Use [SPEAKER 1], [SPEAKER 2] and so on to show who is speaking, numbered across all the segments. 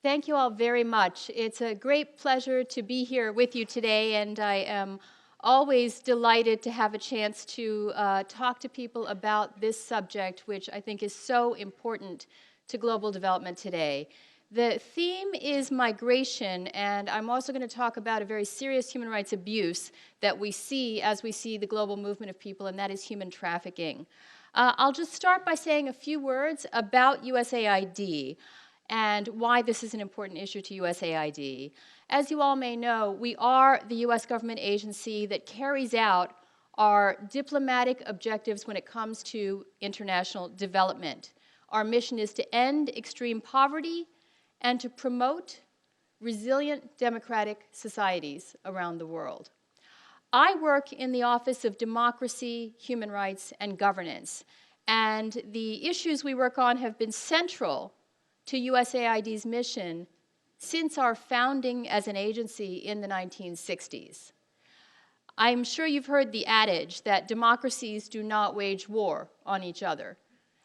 [SPEAKER 1] Thank you all very much. It's a great pleasure to be here with you today, and I am always delighted to have a chance to talk to people about this subject, which I think is so important to global development today. The theme is migration, and I'm also going to talk about a very serious human rights abuse that we see as we see the global movement of people, and that is human trafficking. I'll just start by saying a few words about USAID and why this is an important issue to USAID. As you all may know, we are the U.S. government agency that carries out our diplomatic objectives when it comes to international development. Our mission is to end extreme poverty and to promote resilient democratic societies around the world. I work in the Office of Democracy, Human Rights, and Governance, and the issues we work on have been central to USAID's mission since our founding as an agency in the 1960s. I'm sure you've heard the adage that democracies do not wage war on each other.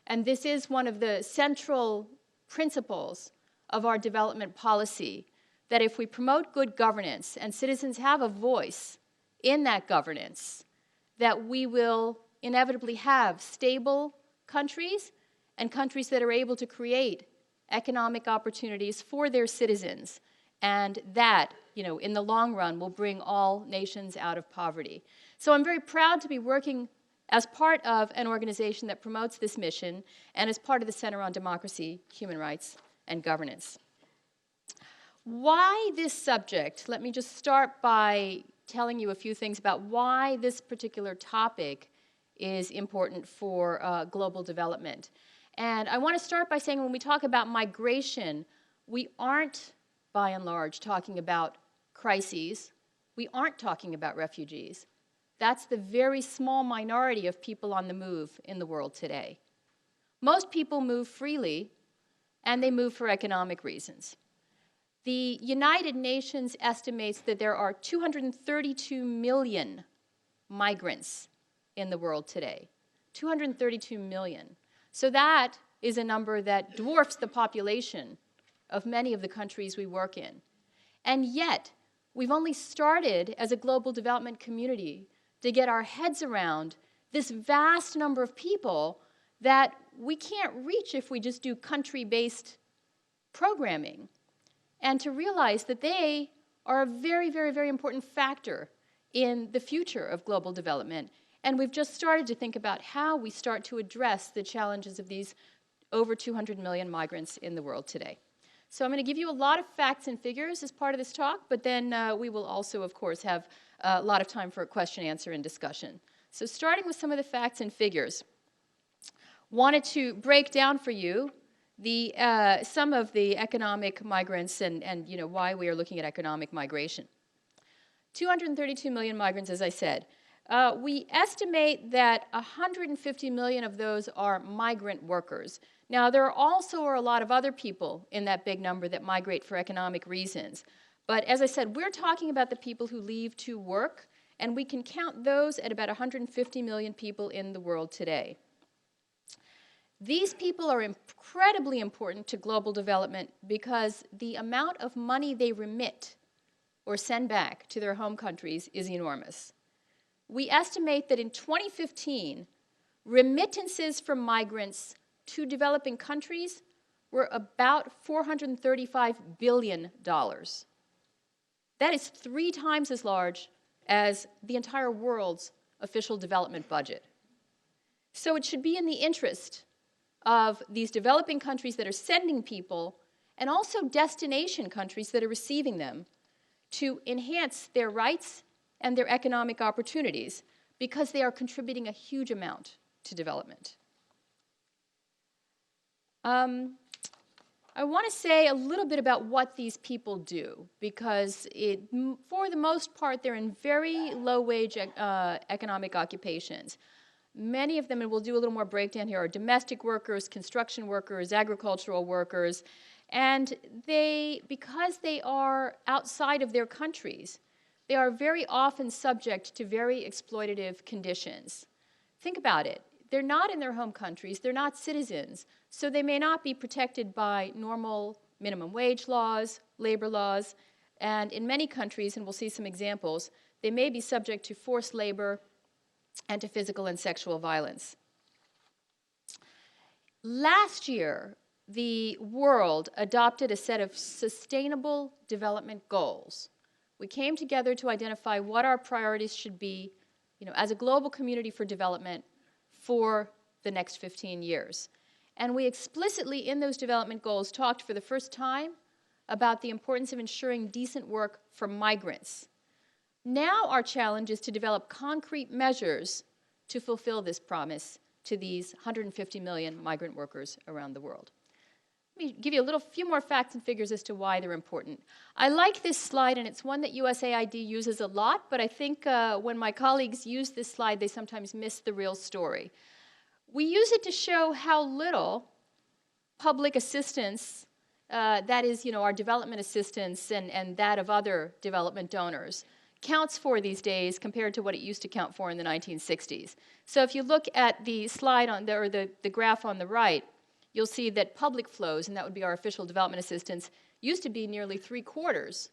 [SPEAKER 1] And this is one of the central principles of our development policy, that if we promote good governance and citizens have a voice in that governance, that we will inevitably have stable countries and countries that are able to create economic opportunities for their citizens, and that, in the long run, will bring all nations out of poverty. So I'm very proud to be working as part of an organization that promotes this mission and as part of the Center on Democracy, Human Rights, and Governance. Why this subject? Let me just start by telling you a few things about why this particular topic is important for global development. And I want to start by saying when we talk about migration, we aren't, by and large, talking about crises. We aren't talking about refugees. That's the very small minority of people on the move in the world today. Most people move freely, and they move for economic reasons. The United Nations estimates that there are 232 million migrants in the world today. 232 million. So that is a number that dwarfs the population of many of the countries we work in. And yet, we've only started as a global development community to get our heads around this vast number of people that we can't reach if we just do country-based programming, and to realize that they are a very, very, very important factor in the future of global development. And we've just started to think about how we start to address the challenges of these over 200 million migrants in the world today. So I'm going to give you a lot of facts and figures as part of this talk, but then we will also, of course, have a lot of time for a question, answer, and discussion. So starting with some of the facts and figures, wanted to break down for you some of the economic migrants and why we are looking at economic migration. 232 million migrants, as I said. We estimate that 150 million of those are migrant workers. Now, there also are a lot of other people in that big number that migrate for economic reasons. But as I said, we're talking about the people who leave to work, and we can count those at about 150 million people in the world today. These people are incredibly important to global development because the amount of money they remit or send back to their home countries is enormous. We estimate that in 2015, remittances from migrants to developing countries were about $435 billion. That is 3 times as large as the entire world's official development budget. So it should be in the interest of these developing countries that are sending people, and also destination countries that are receiving them, to enhance their rights and their economic opportunities, because they are contributing a huge amount to development. I want to say a little bit about what these people do, because for the most part, they're in very low-wage economic occupations. Many of them, and we'll do a little more breakdown here, are domestic workers, construction workers, agricultural workers, and because they are outside of their countries, they are very often subject to very exploitative conditions. Think about it. They're not in their home countries. They're not citizens. So they may not be protected by normal minimum wage laws, labor laws, and in many countries, and we'll see some examples, they may be subject to forced labor and to physical and sexual violence. Last year, the world adopted a set of sustainable development goals. We came together to identify what our priorities should be, as a global community for development for the next 15 years. And we explicitly, in those development goals, talked for the first time about the importance of ensuring decent work for migrants. Now our challenge is to develop concrete measures to fulfill this promise to these 150 million migrant workers around the world. Let me give you a few more facts and figures as to why they're important. I like this slide, and it's one that USAID uses a lot, but I think when my colleagues use this slide, they sometimes miss the real story. We use it to show how little public assistance, that is, our development assistance and that of other development donors, counts for these days compared to what it used to count for in the 1960s. So if you look at the slide on or the graph on the right, you'll see that public flows, and that would be our official development assistance, used to be nearly 3/4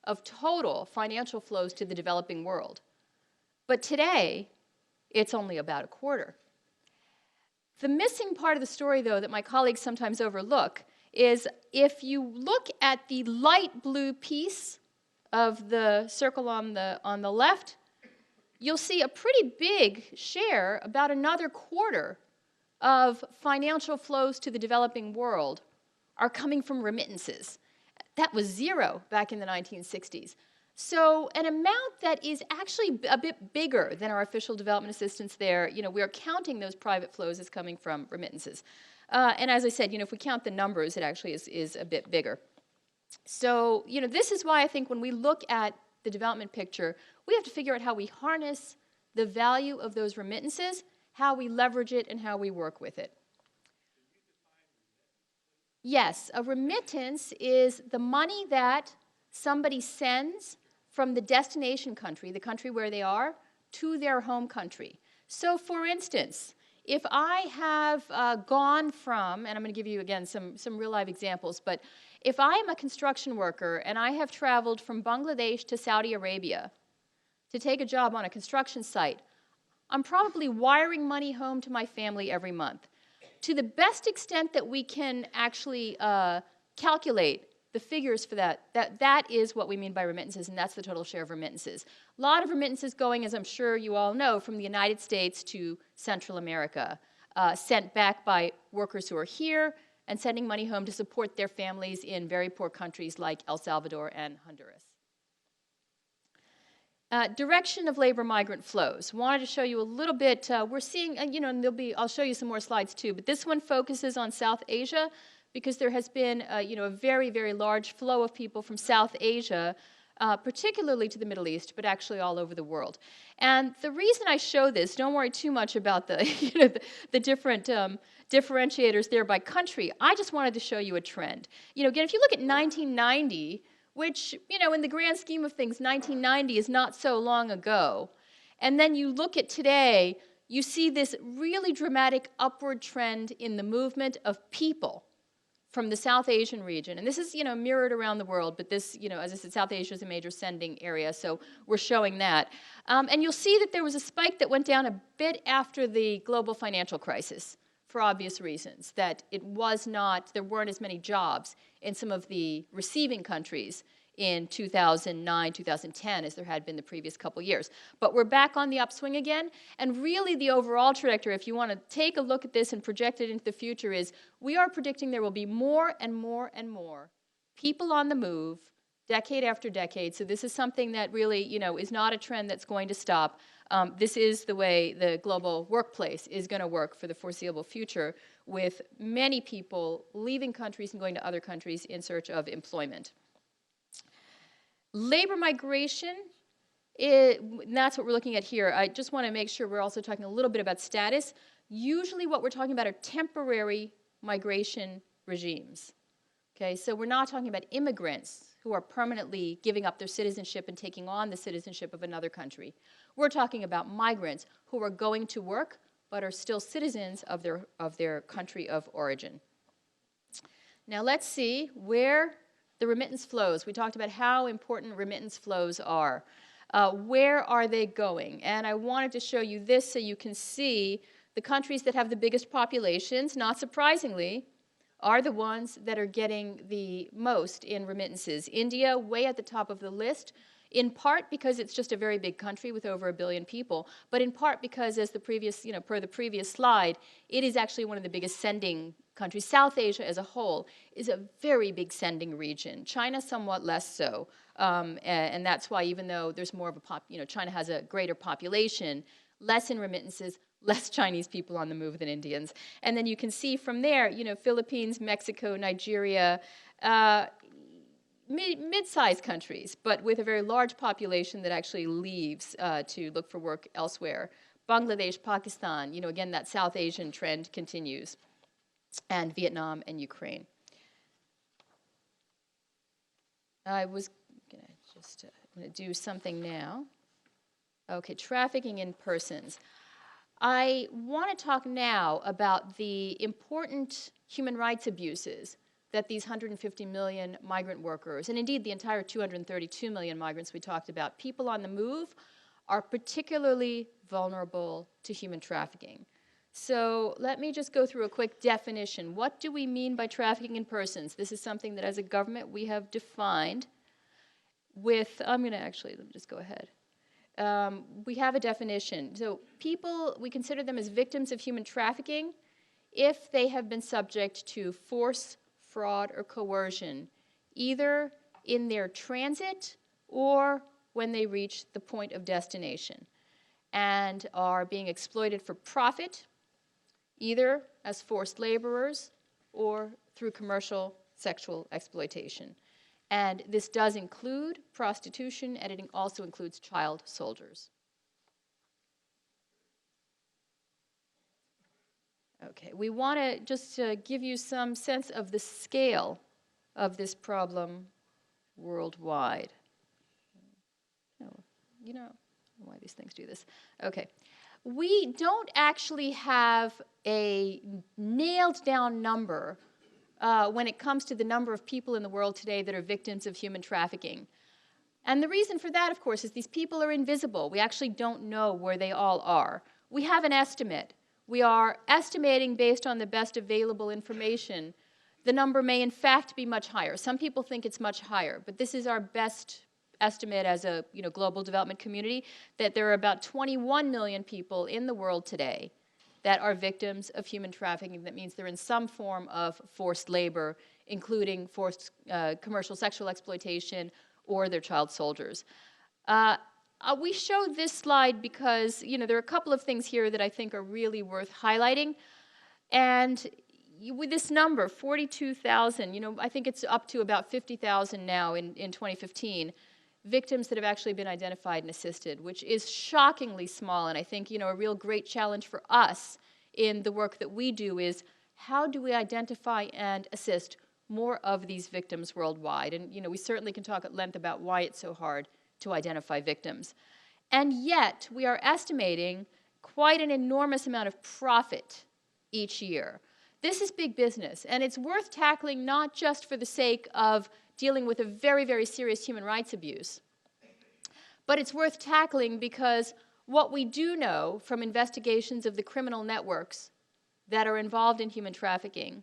[SPEAKER 1] of total financial flows to the developing world. But today, it's only about 1/4. The missing part of the story, though, that my colleagues sometimes overlook is if you look at the light blue piece of the circle on the left, you'll see a pretty big share, about another 1/4 of financial flows to the developing world are coming from remittances. That was 0 back in the 1960s. So an amount that is actually a bit bigger than our official development assistance there, we are counting those private flows as coming from remittances. And as I said, if we count the numbers, it actually is a bit bigger. So, this is why I think when we look at the development picture, we have to figure out how we harness the value of those remittances, how we leverage it, and how we work with it. Yes, a remittance is the money that somebody sends from the destination country, the country where they are, to their home country. So, for instance, if I have gone from, and I'm going to give you, again, some real-life examples, but if I am a construction worker and I have traveled from Bangladesh to Saudi Arabia to take a job on a construction site, I'm probably wiring money home to my family every month. To the best extent that we can actually calculate the figures for that is what we mean by remittances, and that's the total share of remittances. A lot of remittances going, as I'm sure you all know, from the United States to Central America, sent back by workers who are here and sending money home to support their families in very poor countries like El Salvador and Honduras. Direction of labor migrant flows. Wanted to show you a little bit. We're seeing, and I'll show you some more slides too, but this one focuses on South Asia because there has been, a very, very large flow of people from South Asia, particularly to the Middle East, but actually all over the world. And the reason I show this, don't worry too much about the, the different differentiators there by country. I just wanted to show you a trend. Again, if you look at 1990, which, in the grand scheme of things, 1990 is not so long ago, and then you look at today, you see this really dramatic upward trend in the movement of people from the South Asian region. And this is, mirrored around the world, but this, as I said, South Asia is a major sending area, so we're showing that. And you'll see that there was a spike that went down a bit after the global financial crisis, for obvious reasons, that there weren't as many jobs in some of the receiving countries in 2009, 2010 as there had been the previous couple years. But we're back on the upswing again, and really the overall trajectory, if you want to take a look at this and project it into the future, is we are predicting there will be more and more and more people on the move decade after decade. So this is something that really, is not a trend that's going to stop. This is the way the global workplace is going to work for the foreseeable future, with many people leaving countries and going to other countries in search of employment. Labor migration, that's what we're looking at here. I just want to make sure we're also talking a little bit about status. Usually what we're talking about are temporary migration regimes. Okay, so we're not talking about immigrants who are permanently giving up their citizenship and taking on the citizenship of another country. We're talking about migrants who are going to work but are still citizens of their country of origin. Now let's see where the remittance flows. We talked about how important remittance flows are. Where are they going? And I wanted to show you this so you can see the countries that have the biggest populations, not surprisingly, are the ones that are getting the most in remittances. India, way at the top of the list, in part because it's just a very big country with over 1 billion people, but in part because, as the previous, per the previous slide, it is actually one of the biggest sending countries. South Asia as a whole is a very big sending region. China somewhat less so, and that's why even though there's more of a China has a greater population, less in remittances, less Chinese people on the move than Indians. And then you can see from there, Philippines, Mexico, Nigeria, mid-sized countries, but with a very large population that actually leaves to look for work elsewhere. Bangladesh, Pakistan, again, that South Asian trend continues, and Vietnam and Ukraine. I was going to do something now. Okay, trafficking in persons. I want to talk now about the important human rights abuses that these 150 million migrant workers, and indeed the entire 232 million migrants we talked about, people on the move, are particularly vulnerable to human trafficking. So let me just go through a quick definition. What do we mean by trafficking in persons? This is something that as a government we have defined with, let me just go ahead. We have a definition. So people, we consider them as victims of human trafficking if they have been subject to force, fraud, or coercion, either in their transit or when they reach the point of destination, and are being exploited for profit, either as forced laborers or through commercial sexual exploitation. And this does include prostitution, and it also includes child soldiers. Okay, we want to just give you some sense of the scale of this problem worldwide. You know why these things do this. Okay. We don't actually have a nailed down number when it comes to the number of people in the world today that are victims of human trafficking. And the reason for that, of course, is these people are invisible. We actually don't know where they all are. We have an estimate. We are estimating based on the best available information. The number may in fact be much higher. Some people think it's much higher, but this is our best estimate as a global development community, that there are about 21 million people in the world today that are victims of human trafficking. That means they're in some form of forced labor, including forced commercial sexual exploitation, or they're child soldiers. We show this slide because there are a couple of things here that I think are really worth highlighting. And with this number, 42,000, I think it's up to about 50,000 now in 2015, victims that have actually been identified and assisted, which is shockingly small. And I think, a real great challenge for us in the work that we do is how do we identify and assist more of these victims worldwide? And, we certainly can talk at length about why it's so hard to identify victims. And yet, we are estimating quite an enormous amount of profit each year. This is big business, and it's worth tackling not just for the sake of dealing with a very, very serious human rights abuse, but it's worth tackling because what we do know from investigations of the criminal networks that are involved in human trafficking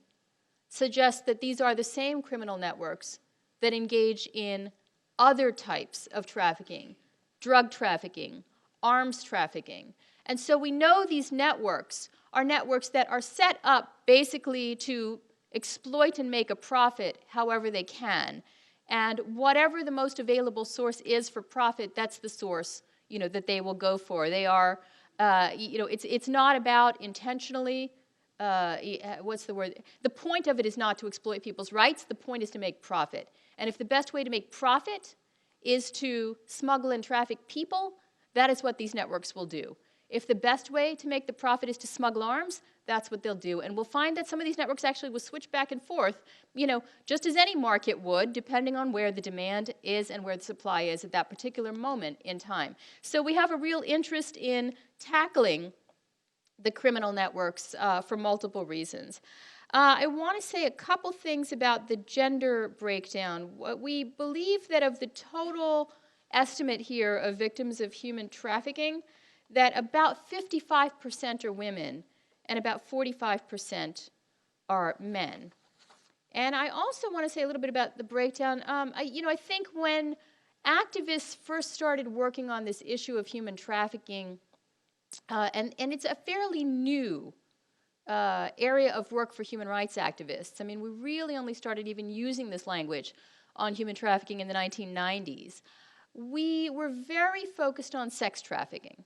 [SPEAKER 1] suggests that these are the same criminal networks that engage in other types of trafficking, drug trafficking, arms trafficking. And so we know these networks are networks that are set up basically to exploit and make a profit however they can. And whatever the most available source is for profit, that's the source, that they will go for. They are, it's not about intentionally, what's the word? The point of it is not to exploit people's rights. The point is to make profit. And if the best way to make profit is to smuggle and traffic people, that is what these networks will do. If the best way to make the profit is to smuggle arms, that's what they'll do. And we'll find that some of these networks actually will switch back and forth, just as any market would, depending on where the demand is and where the supply is at that particular moment in time. So we have a real interest in tackling the criminal networks for multiple reasons. I want to say a couple things about the gender breakdown. We believe that of the total estimate here of victims of human trafficking, that about 55% are women and about 45% are men. And I also want to say a little bit about the breakdown. I think when activists first started working on this issue of human trafficking, and it's a fairly new area of work for human rights activists. I mean, we really only started even using this language on human trafficking in the 1990s. We were very focused on sex trafficking.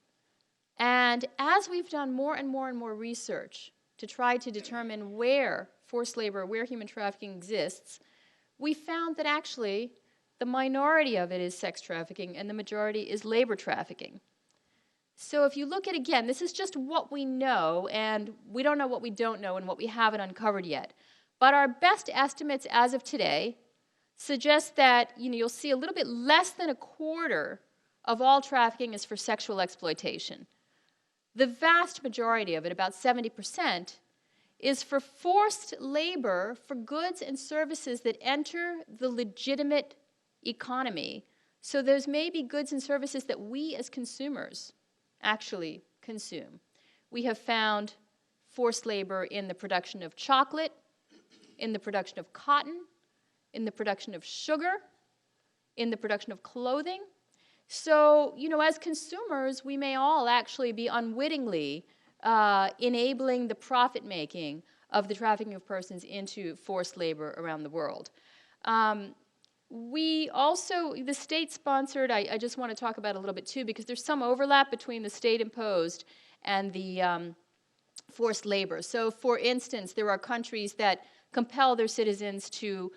[SPEAKER 1] And as we've done more and more and more research to try to determine where forced labor, where human trafficking exists, we found that actually the minority of it is sex trafficking and the majority is labor trafficking. So if you look at, again, this is just what we know, and we don't know what we don't know and what we haven't uncovered yet. But our best estimates as of today suggest that you'll see a little bit less than a quarter of all trafficking is for sexual exploitation. The vast majority of it, about 70%, is for forced labor for goods and services that enter the legitimate economy. So those may be goods and services that we as consumers actually consume. We have found forced labor in the production of chocolate, in the production of cotton, in the production of sugar, in the production of clothing. So, as consumers, we may all actually be unwittingly enabling the profit-making of the trafficking of persons into forced labor around the world. We also, the state-sponsored, I just want to talk about a little bit too, because there's some overlap between the state-imposed and the forced labor. So, for instance, there are countries that compel their citizens to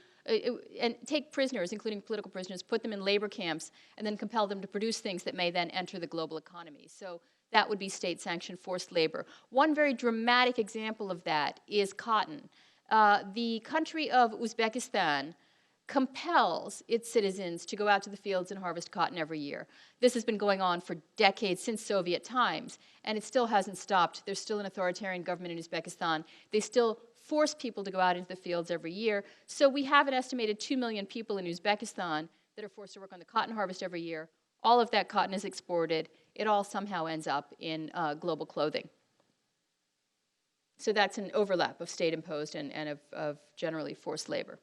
[SPEAKER 1] and take prisoners, including political prisoners, put them in labor camps, and then compel them to produce things that may then enter the global economy. So that would be state-sanctioned forced labor. One very dramatic example of that is cotton. The country of Uzbekistan compels its citizens to go out to the fields and harvest cotton every year. This has been going on for decades, since Soviet times, and it still hasn't stopped. There's still an authoritarian government in Uzbekistan. They still force people to go out into the fields every year. So we have an estimated 2 million people in Uzbekistan that are forced to work on the cotton harvest every year. All of that cotton is exported. It all somehow ends up in global clothing. So that's an overlap of state-imposed and of generally forced labor.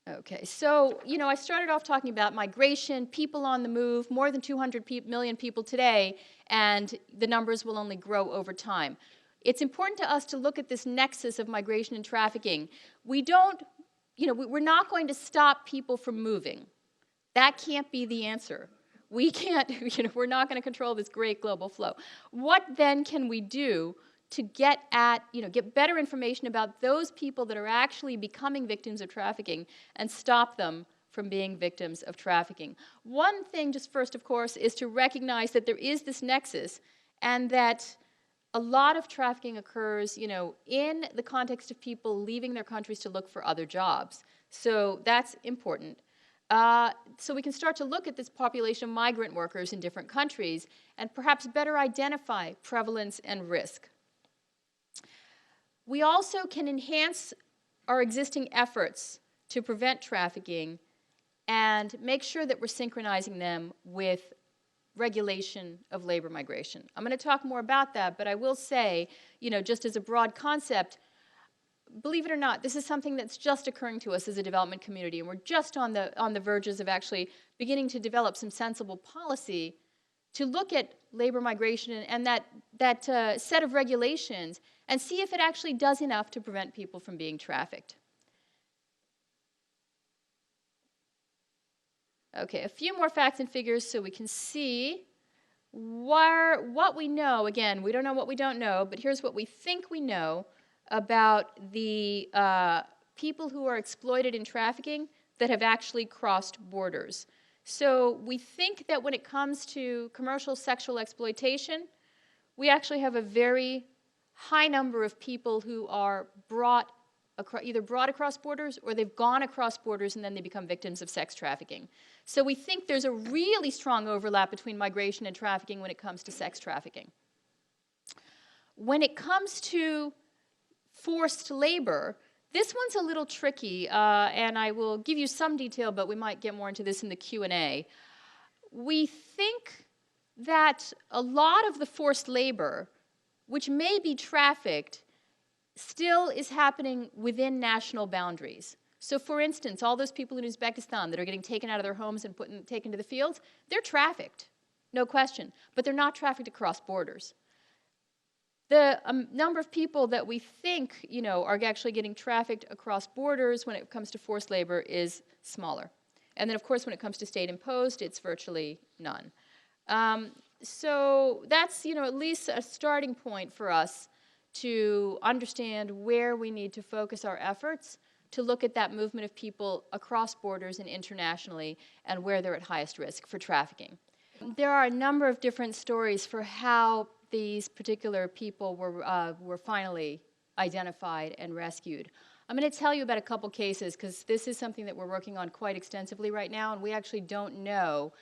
[SPEAKER 1] Okay, so, I started off talking about migration, people on the move, more than 200 million people today, and the numbers will only grow over time. It's important to us to look at this nexus of migration and trafficking. We don't, we're not going to stop people from moving. That can't be the answer. We can't, we're not going to control this great global flow. What then can we do to get at, get better information about those people that are actually becoming victims of trafficking and stop them from being victims of trafficking? One thing, just first, of course, is to recognize that there is this nexus and that a lot of trafficking occurs, in the context of people leaving their countries to look for other jobs. So that's important. So we can start to look at this population of migrant workers in different countries and perhaps better identify prevalence and risk. We also can enhance our existing efforts to prevent trafficking and make sure that we're synchronizing them with regulation of labor migration. I'm going to talk more about that, but I will say, just as a broad concept, believe it or not, this is something that's just occurring to us as a development community, and we're just on the verges of actually beginning to develop some sensible policy to look at labor migration and that set of regulations and see if it actually does enough to prevent people from being trafficked. Okay, a few more facts and figures so we can see what we know. Again, we don't know what we don't know, but here's what we think we know about the people who are exploited in trafficking that have actually crossed borders. So we think that when it comes to commercial sexual exploitation, we actually have a very high number of people who are either brought across borders or they've gone across borders and then they become victims of sex trafficking. So we think there's a really strong overlap between migration and trafficking when it comes to sex trafficking. When it comes to forced labor, this one's a little tricky, and I will give you some detail, but we might get more into this in the Q&A. We think that a lot of the forced labor, which may be trafficked, still is happening within national boundaries. So for instance, all those people in Uzbekistan that are getting taken out of their homes and taken to the fields, they're trafficked, no question, but they're not trafficked across borders. The number of people that we think, are actually getting trafficked across borders when it comes to forced labor is smaller. And then, of course, when it comes to state-imposed, it's virtually none. So that's, at least a starting point for us to understand where we need to focus our efforts to look at that movement of people across borders and internationally and where they're at highest risk for trafficking. There are a number of different stories for how these particular people were finally identified and rescued. I'm going to tell you about a couple cases because this is something that we're working on quite extensively right now, and we actually don't know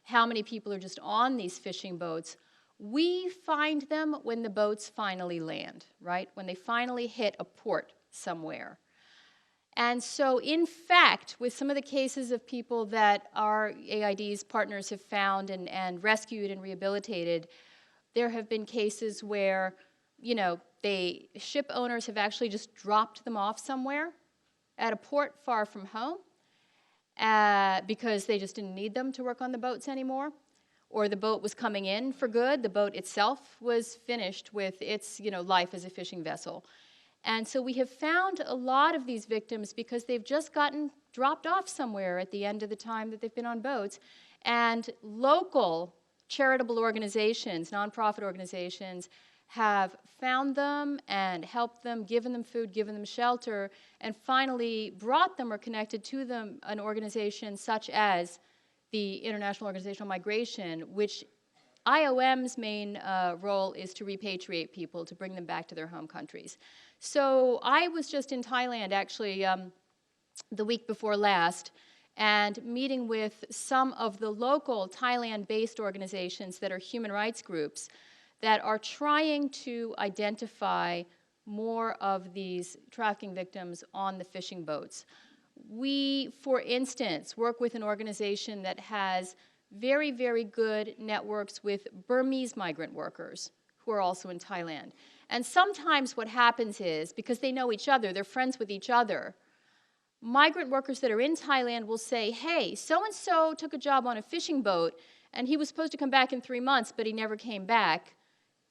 [SPEAKER 1] how many people are just on these fishing boats. We find them when the boats finally land, right? When they finally hit a port somewhere. And so, in fact, with some of the cases of people that our AID's partners have found and rescued and rehabilitated, there have been cases where, ship owners have actually just dropped them off somewhere at a port far from home because they just didn't need them to work on the boats anymore. Or the boat was coming in for good. The boat itself was finished with its, life as a fishing vessel. And so we have found a lot of these victims because they've just gotten dropped off somewhere at the end of the time that they've been on boats. And local charitable organizations, nonprofit organizations, have found them and helped them, given them food, given them shelter, and finally brought them or connected to them an organization such as the International Organization on Migration, which IOM's main role is to repatriate people, to bring them back to their home countries. So I was just in Thailand, actually, the week before last, and meeting with some of the local Thailand-based organizations that are human rights groups that are trying to identify more of these trafficking victims on the fishing boats. We, for instance, work with an organization that has very, very good networks with Burmese migrant workers who are also in Thailand. And sometimes what happens is, because they know each other, they're friends with each other, migrant workers that are in Thailand will say, hey, so-and-so took a job on a fishing boat, and he was supposed to come back in 3 months, but he never came back.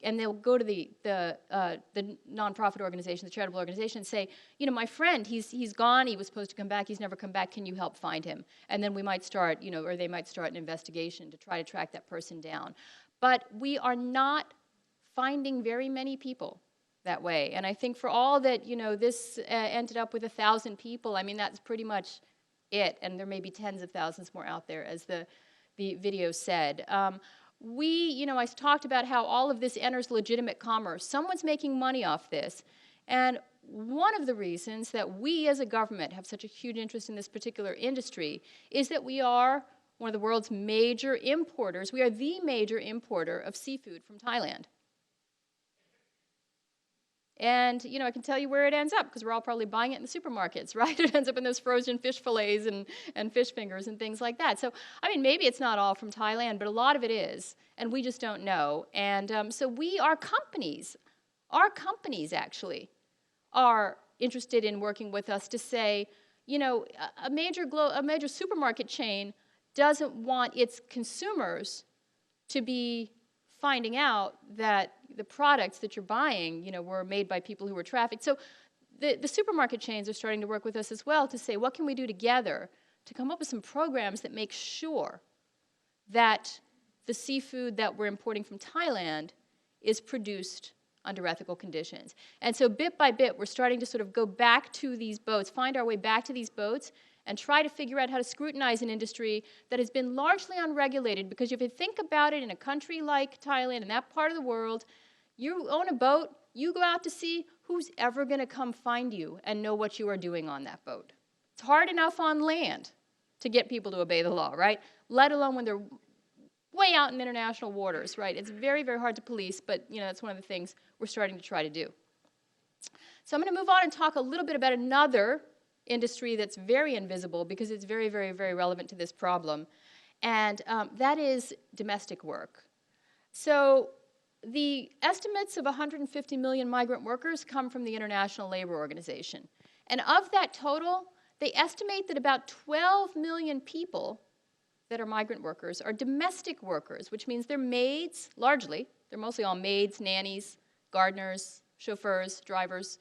[SPEAKER 1] And they'll go to the nonprofit organization, the charitable organization, and say, my friend, he's gone, he was supposed to come back, he's never come back, can you help find him? And then we might start, or they might start an investigation to try to track that person down. But we are not finding very many people that way. And I think for all that, this ended up with 1,000 people, I mean, that's pretty much it. And there may be tens of thousands more out there, as the video said. I talked about how all of this enters legitimate commerce. Someone's making money off this. And one of the reasons that we as a government have such a huge interest in this particular industry is that we are one of the world's major importers. We are the major importer of seafood from Thailand. And, I can tell you where it ends up, because we're all probably buying it in the supermarkets, right? It ends up in those frozen fish fillets and fish fingers and things like that. So, maybe it's not all from Thailand, but a lot of it is, and we just don't know. And so our companies actually are interested in working with us to say, a major supermarket chain doesn't want its consumers to be finding out that the products that you're buying, were made by people who were trafficked. So the supermarket chains are starting to work with us as well to say, what can we do together to come up with some programs that make sure that the seafood that we're importing from Thailand is produced under ethical conditions. And so bit by bit, we're starting to sort of go back to these boats, find our way back to these boats, and try to figure out how to scrutinize an industry that has been largely unregulated, because if you think about it, in a country like Thailand, in that part of the world, you own a boat, you go out to sea, who's ever going to come find you and know what you are doing on that boat? It's hard enough on land to get people to obey the law, right? Let alone when they're way out in international waters, right? It's very, very hard to police, but that's one of the things we're starting to try to do. So I'm going to move on and talk a little bit about another industry that's very invisible because it's very, very, very relevant to this problem, and that is domestic work. So the estimates of 150 million migrant workers come from the International Labor Organization. And of that total, they estimate that about 12 million people that are migrant workers are domestic workers, which means they're maids, largely. They're mostly all maids, nannies, gardeners, chauffeurs, drivers.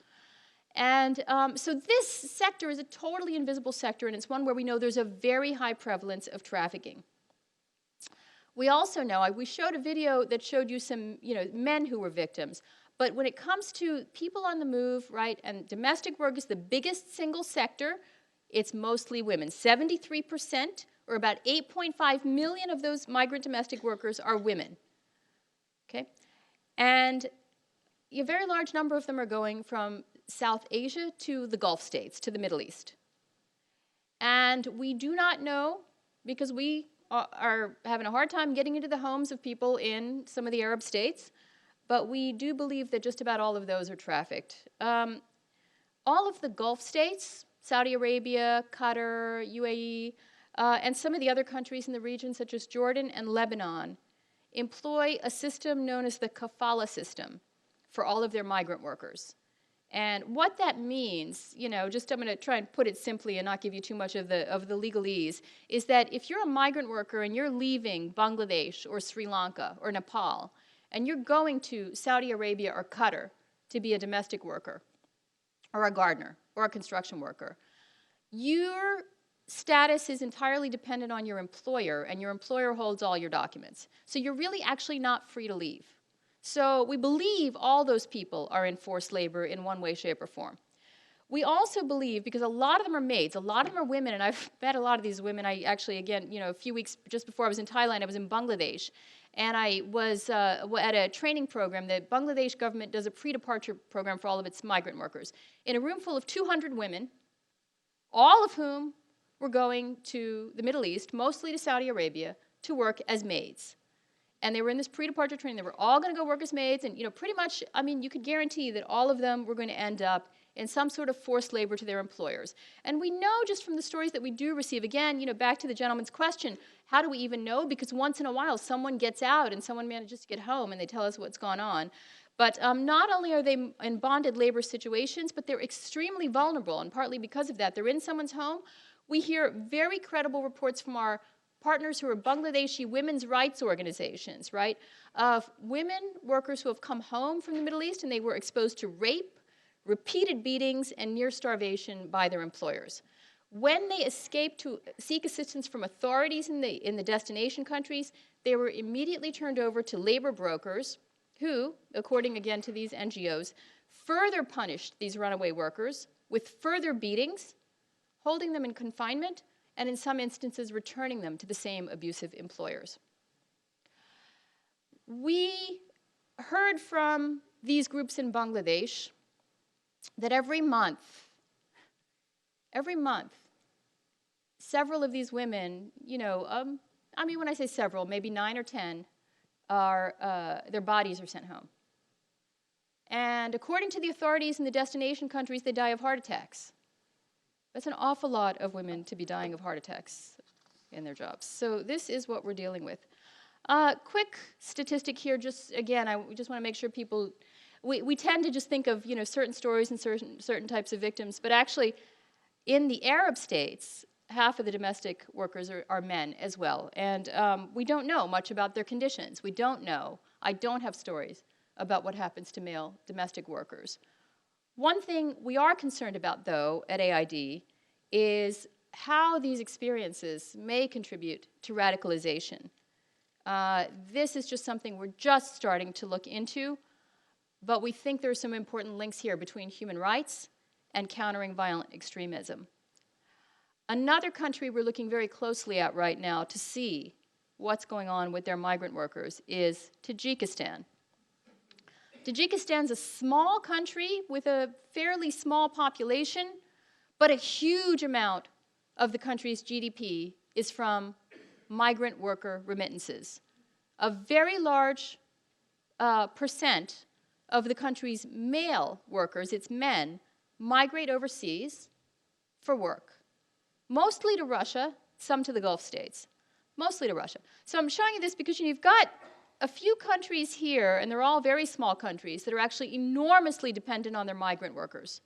[SPEAKER 1] And so this sector is a totally invisible sector, and it's one where we know there's a very high prevalence of trafficking. We also know, we showed a video that showed you some, men who were victims. But when it comes to people on the move, right, and domestic work is the biggest single sector, it's mostly women. 73%, or about 8.5 million of those migrant domestic workers are women. Okay? And a very large number of them are going from South Asia to the Gulf states, to the Middle East. And we do not know, because we are having a hard time getting into the homes of people in some of the Arab states, but we do believe that just about all of those are trafficked. All of the Gulf states, Saudi Arabia, Qatar, UAE, and some of the other countries in the region, such as Jordan and Lebanon, employ a system known as the kafala system for all of their migrant workers. And what that means, I'm going to try and put it simply and not give you too much of the legalese, is that if you're a migrant worker and you're leaving Bangladesh or Sri Lanka or Nepal, and you're going to Saudi Arabia or Qatar to be a domestic worker or a gardener or a construction worker, your status is entirely dependent on your employer, and your employer holds all your documents. So you're really actually not free to leave. So we believe all those people are in forced labor in one way, shape, or form. We also believe, because a lot of them are maids, a lot of them are women, and I've met a lot of these women. I actually, again, a few weeks just before I was in Thailand, I was in Bangladesh, and I was at a training program. The Bangladesh government does a pre-departure program for all of its migrant workers. In a room full of 200 women, all of whom were going to the Middle East, mostly to Saudi Arabia, to work as maids. And they were in this pre-departure training. They were all going to go work as maids, and pretty much, you could guarantee that all of them were going to end up in some sort of forced labor to their employers. And we know just from the stories that we do receive, again, back to the gentleman's question, how do we even know? Because once in a while, someone gets out and someone manages to get home and they tell us what's gone on. But not only are they in bonded labor situations, but they're extremely vulnerable, and partly because of that, they're in someone's home. We hear very credible reports from our partners who are Bangladeshi women's rights organizations, right, of women workers who have come home from the Middle East and they were exposed to rape, repeated beatings, and near starvation by their employers. When they escaped to seek assistance from authorities in the destination countries, they were immediately turned over to labor brokers who, according again to these NGOs, further punished these runaway workers with further beatings, holding them in confinement, and in some instances returning them to the same abusive employers. We heard from these groups in Bangladesh that every month, several of these women, when I say several, maybe 9 or 10, their bodies are sent home. And according to the authorities in the destination countries, they die of heart attacks. That's an awful lot of women to be dying of heart attacks in their jobs. So this is what we're dealing with. Quick statistic here, just again, I just want to make sure people, we tend to just think of certain stories and certain types of victims, but actually in the Arab states, half of the domestic workers are men as well. And we don't know much about their conditions. We don't know. I don't have stories about what happens to male domestic workers. One thing we are concerned about, though, at AID is how these experiences may contribute to radicalization. This is just something we're just starting to look into, but we think there are some important links here between human rights and countering violent extremism. Another country we're looking very closely at right now to see what's going on with their migrant workers is Tajikistan. Tajikistan's a small country with a fairly small population, but a huge amount of the country's GDP is from migrant worker remittances. A very large percent of the country's male workers, its men, migrate overseas for work, mostly to Russia, some to the Gulf states, mostly to Russia. So I'm showing you this because you've got a few countries here, and they're all very small countries, that are actually enormously dependent on their migrant workers.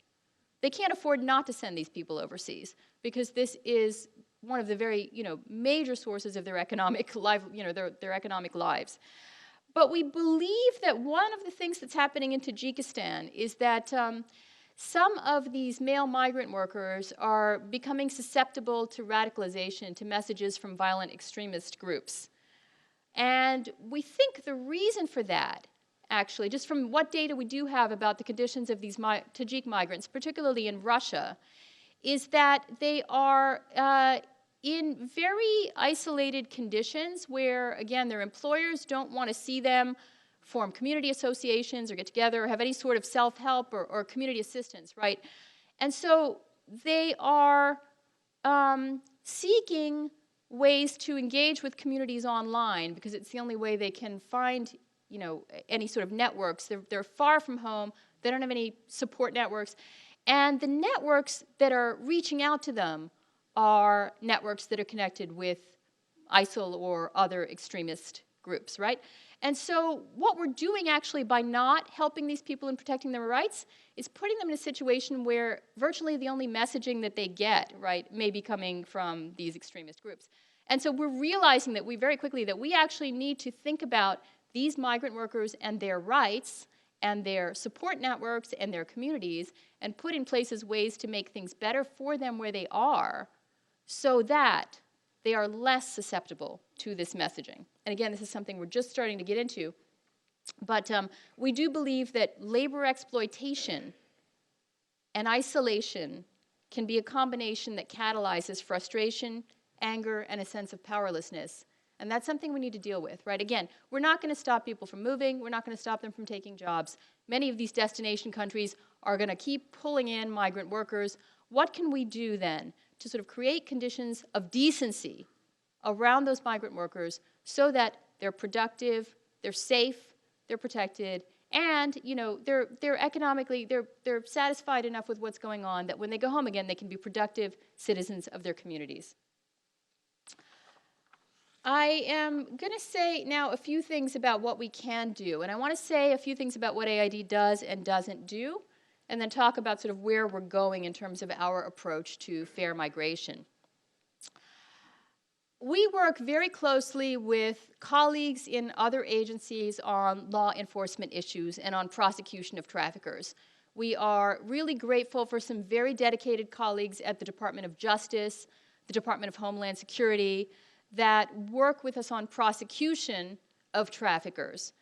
[SPEAKER 1] They can't afford not to send these people overseas because this is one of the very, major sources of their economic life, their economic lives. But we believe that one of the things that's happening in Tajikistan is that some of these male migrant workers are becoming susceptible to radicalization, to messages from violent extremist groups. And we think the reason for that, actually, just from what data we do have about the conditions of these Tajik migrants, particularly in Russia, is that they are in very isolated conditions where, again, their employers don't want to see them form community associations or get together or have any sort of self-help or community assistance, right? And so they are seeking ways to engage with communities online because it's the only way they can find, any sort of networks. They're far from home. They don't have any support networks. And the networks that are reaching out to them are networks that are connected with ISIL or other extremist groups, right? And so what we're doing actually by not helping these people and protecting their rights is putting them in a situation where virtually the only messaging that they get, right, may be coming from these extremist groups. And so we're realizing that very quickly that we actually need to think about these migrant workers and their rights and their support networks and their communities and put in place ways to make things better for them where they are so that they are less susceptible to this messaging. And again, this is something we're just starting to get into. But we do believe that labor exploitation and isolation can be a combination that catalyzes frustration, anger, and a sense of powerlessness. And that's something we need to deal with, right? Again, we're not going to stop people from moving. We're not going to stop them from taking jobs. Many of these destination countries are going to keep pulling in migrant workers. What can we do then to sort of create conditions of decency around those migrant workers so that they're productive, they're safe, they're protected, and they're economically they're satisfied enough with what's going on that when they go home again, they can be productive citizens of their communities. I am going to say now a few things about what we can do, and I want to say a few things about what AID does and doesn't do, and then talk about sort of where we're going in terms of our approach to fair migration. We work very closely with colleagues in other agencies on law enforcement issues and on prosecution of traffickers. We are really grateful for some very dedicated colleagues at the Department of Justice, the Department of Homeland Security, that work with us on prosecution of traffickers.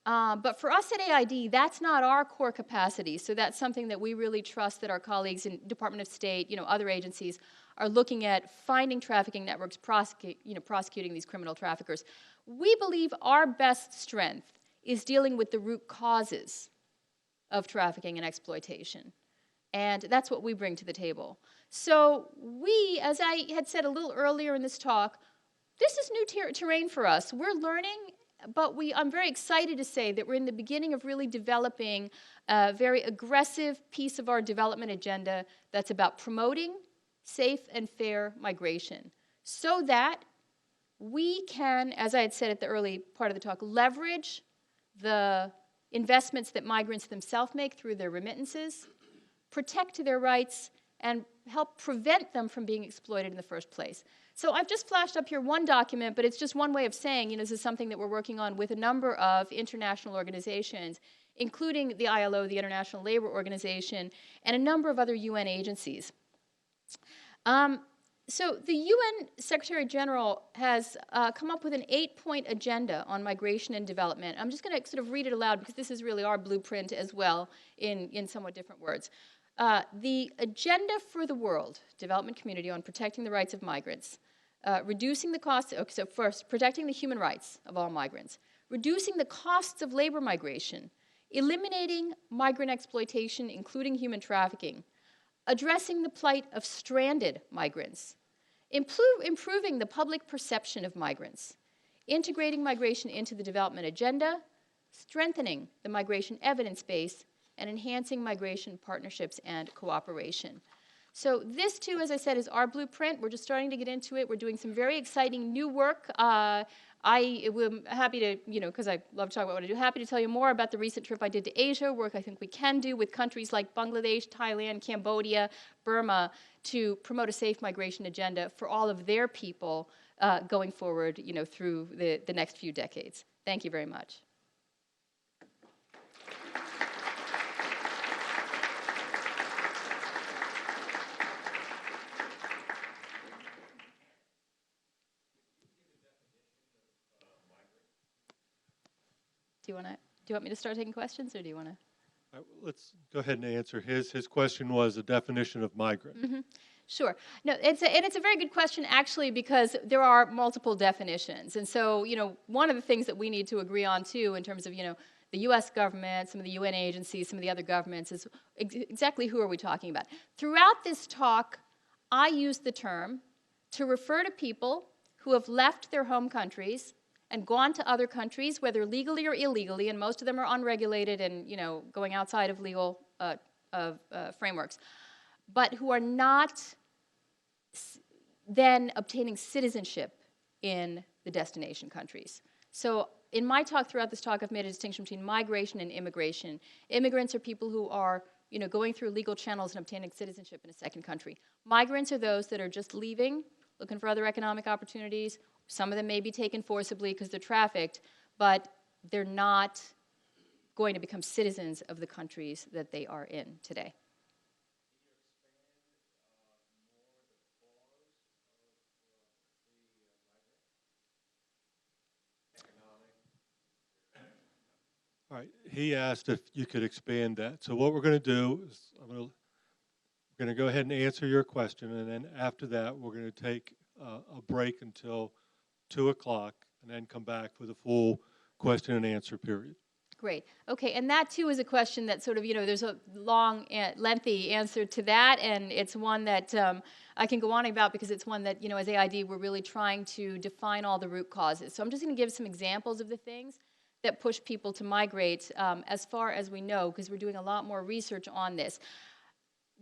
[SPEAKER 1] But for us at AID, that's not our core capacity, so that's something that we really trust that our colleagues in Department of State, other agencies, are looking at finding trafficking networks, prosecuting these criminal traffickers. We believe our best strength is dealing with the root causes of trafficking and exploitation. And that's what we bring to the table. So we, as I had said a little earlier in this talk, this is new terrain for us. We're learning, but I'm very excited to say that we're in the beginning of really developing a very aggressive piece of our development agenda that's about promoting safe and fair migration so that we can, as I had said at the early part of the talk, leverage the investments that migrants themselves make through their remittances, protect their rights, and help prevent them from being exploited in the first place. So I've just flashed up here one document, but it's just one way of saying, this is something that we're working on with a number of international organizations, including the ILO, the International Labor Organization, and a number of other UN agencies. So the UN Secretary General has come up with an 8-point agenda on migration and development. I'm just going to sort of read it aloud because this is really our blueprint as well in somewhat different words. The agenda for the world development community on protecting the rights of migrants, reducing the costs, so first, protecting the human rights of all migrants, reducing the costs of labor migration, eliminating migrant exploitation, including human trafficking, addressing the plight of stranded migrants, improving the public perception of migrants, integrating migration into the development agenda, strengthening the migration evidence base, and enhancing migration partnerships and cooperation. So this, too, as I said, is our blueprint. We're just starting to get into it. We're doing some very exciting new work. I'm happy to, because I love to talk about what I do, happy to tell you more about the recent trip I did to Asia, work I think we can do with countries like Bangladesh, Thailand, Cambodia, Burma, to promote a safe migration agenda for all of their people going forward, through the next few decades. Thank you very much. Do you want me to start taking questions, or do you want to?
[SPEAKER 2] Let's go ahead and answer his. His question was a definition of migrant.
[SPEAKER 1] Mm-hmm. Sure. No, it's a very good question, actually, because there are multiple definitions. And so, one of the things that we need to agree on, too, in terms of, the U.S. government, some of the UN agencies, some of the other governments, is exactly who are we talking about. Throughout this talk, I use the term to refer to people who have left their home countries and gone to other countries, whether legally or illegally, and most of them are unregulated and, going outside of legal frameworks, but who are not then obtaining citizenship in the destination countries. So in my talk, throughout this talk, I've made a distinction between migration and immigration. Immigrants are people who are, going through legal channels and obtaining citizenship in a second country. Migrants are those that are just leaving, looking for other economic opportunities. Some of them may be taken forcibly because they're trafficked, but they're not going to become citizens of the countries that they are in today.
[SPEAKER 2] All right. He asked if you could expand that. So what we're going to do is we're going to go ahead and answer your question, and then after that, we're going to take a break until 2 o'clock, and then come back for the full question and answer period.
[SPEAKER 1] Great. Okay, and that, too, is a question that sort of, there's a long, lengthy answer to that, and it's one that I can go on about because it's one that, as AID, we're really trying to define all the root causes. So I'm just going to give some examples of the things that push people to migrate as far as we know, because we're doing a lot more research on this.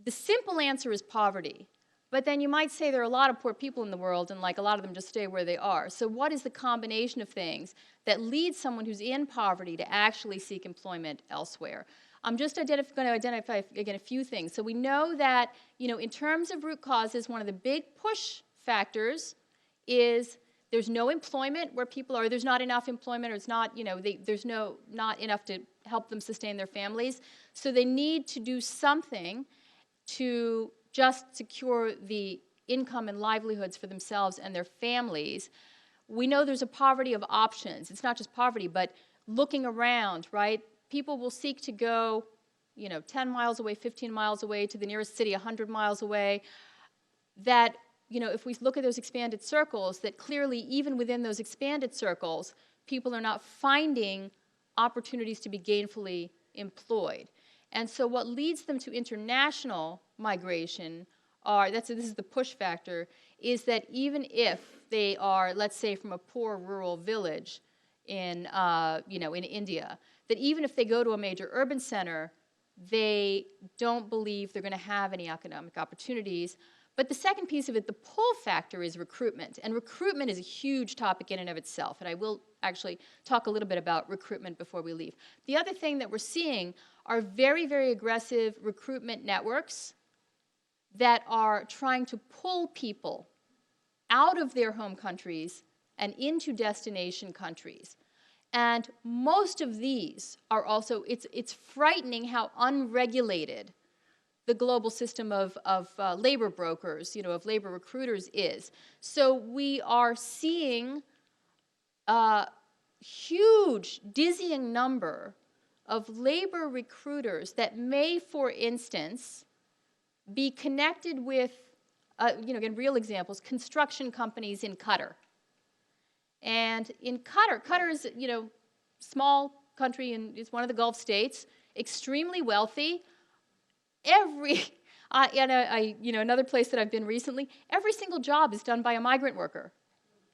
[SPEAKER 1] The simple answer is poverty. But then you might say there are a lot of poor people in the world, and a lot of them just stay where they are. So what is the combination of things that leads someone who's in poverty to actually seek employment elsewhere? I'm just going to identify, again, a few things. So we know that, in terms of root causes, one of the big push factors is there's no employment where people are. There's not enough employment, or it's not, there's not enough to help them sustain their families. So they need to do something to just secure the income and livelihoods for themselves and their families. We know there's a poverty of options. It's not just poverty, but looking around, right? People will seek to go, 10 miles away, 15 miles away to the nearest city, 100 miles away. That, if we look at those expanded circles, that clearly even within those expanded circles, people are not finding opportunities to be gainfully employed. And so what leads them to international migration this is the push factor, is that even if they are, let's say, from a poor rural village in India, that even if they go to a major urban center, they don't believe they're going to have any economic opportunities. But the second piece of it, the pull factor, is recruitment. And recruitment is a huge topic in and of itself. And I will actually talk a little bit about recruitment before we leave. The other thing that we're seeing are very, very aggressive recruitment networks that are trying to pull people out of their home countries and into destination countries. And most of these are also, it's frightening how unregulated the global system of labor brokers, of labor recruiters is. So we are seeing a huge, dizzying number of labor recruiters that may, for instance, be connected with, again, real examples, construction companies in Qatar. And in Qatar is, small country, and it's one of the Gulf states, extremely wealthy. Another place that I've been recently, every single job is done by a migrant worker.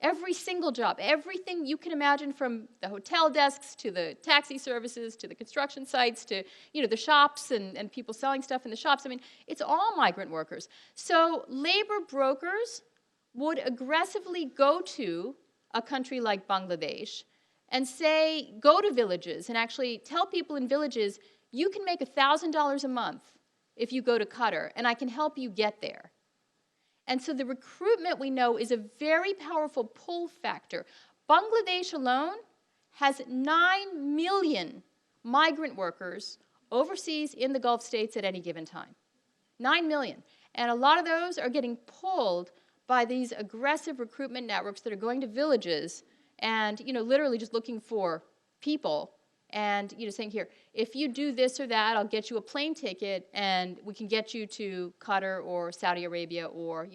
[SPEAKER 1] Every single job, everything you can imagine, from the hotel desks to the taxi services to the construction sites to, the shops and people selling stuff in the shops. I mean, it's all migrant workers. So labor brokers would aggressively go to a country like Bangladesh and say, go to villages and actually tell people in villages, you can make $1,000 a month if you go to Qatar, and I can help you get there. And so the recruitment, we know, is a very powerful pull factor. Bangladesh alone has 9 million migrant workers overseas in the Gulf states at any given time. 9 million. And a lot of those are getting pulled by these aggressive recruitment networks that are going to villages and, literally just looking for people and, saying, here, if you do this or that, I'll get you a plane ticket and we can get you to Qatar or Saudi Arabia or,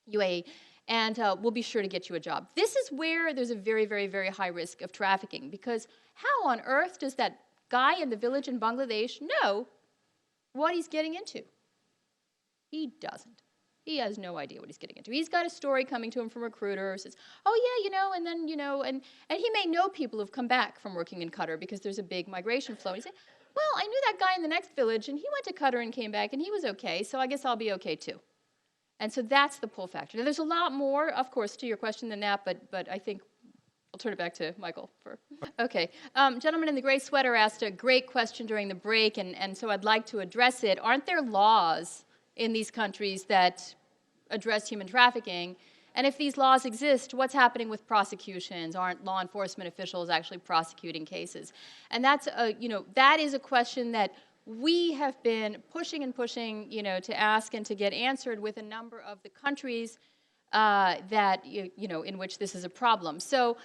[SPEAKER 1] UAE, and we'll be sure to get you a job. This is where there's a very, very, very high risk of trafficking, because how on earth does that guy in the village in Bangladesh know what he's getting into? He doesn't. He has no idea what he's getting into. He's got a story coming to him from a recruiter, says, oh yeah, and then, and he may know people who've come back from working in Qatar because there's a big migration flow. And he said, well, I knew that guy in the next village, and he went to Qatar and came back, and he was okay, so I guess I'll be okay too. And so that's the pull factor. Now, there's a lot more, of course, to your question than that, but I think I'll turn it back to Michael. Okay. Gentleman in the gray sweater asked a great question during the break, and so I'd like to address it. Aren't there laws in these countries that address human trafficking? And if these laws exist, what's happening with prosecutions? Aren't law enforcement officials actually prosecuting cases? And that's that is a question that we have been pushing and pushing, to ask and to get answered with a number of the countries that in which this is a problem. So,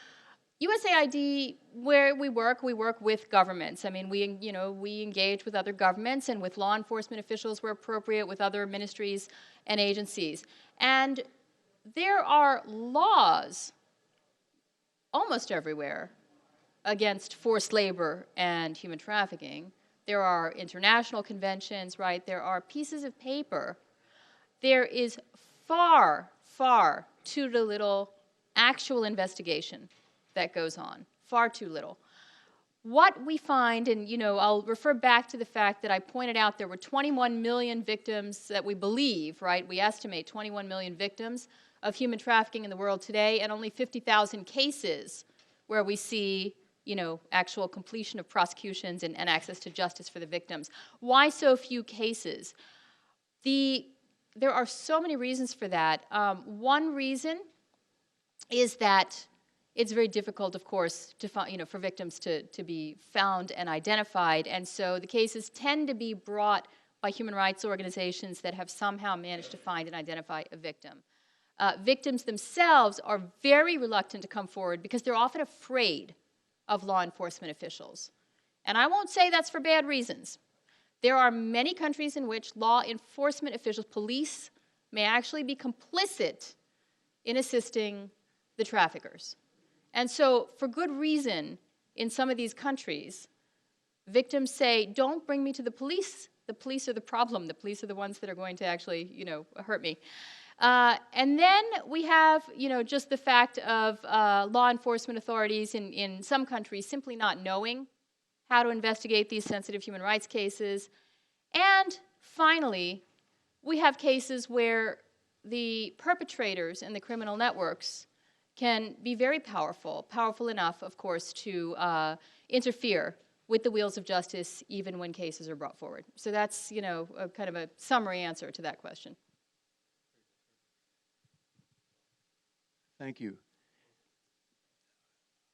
[SPEAKER 1] USAID, where we work with governments. I mean, we engage with other governments and with law enforcement officials where appropriate, with other ministries and agencies. And there are laws almost everywhere against forced labor and human trafficking. There are international conventions, right? There are pieces of paper. There is far, far too little actual investigation that goes on, far too little. What we find, and I'll refer back to the fact that I pointed out there were 21 million victims that we believe, right? We estimate 21 million victims of human trafficking in the world today, and only 50,000 cases where we see, actual completion of prosecutions and access to justice for the victims. Why so few cases? There are so many reasons for that. One reason is that it's very difficult, of course, to find, for victims to be found and identified, and so the cases tend to be brought by human rights organizations that have somehow managed to find and identify a victim. Victims themselves are very reluctant to come forward because they're often afraid of law enforcement officials. And I won't say that's for bad reasons. There are many countries in which law enforcement officials, police, may actually be complicit in assisting the traffickers. And so, for good reason, in some of these countries, victims say, don't bring me to the police. The police are the problem. The police are the ones that are going to actually, hurt me. And then we have, just the fact of law enforcement authorities in some countries simply not knowing how to investigate these sensitive human rights cases. And finally, we have cases where the perpetrators and the criminal networks can be very powerful enough, of course, to interfere with the wheels of justice even when cases are brought forward. So that's, a kind of a summary answer to that question.
[SPEAKER 3] Thank you.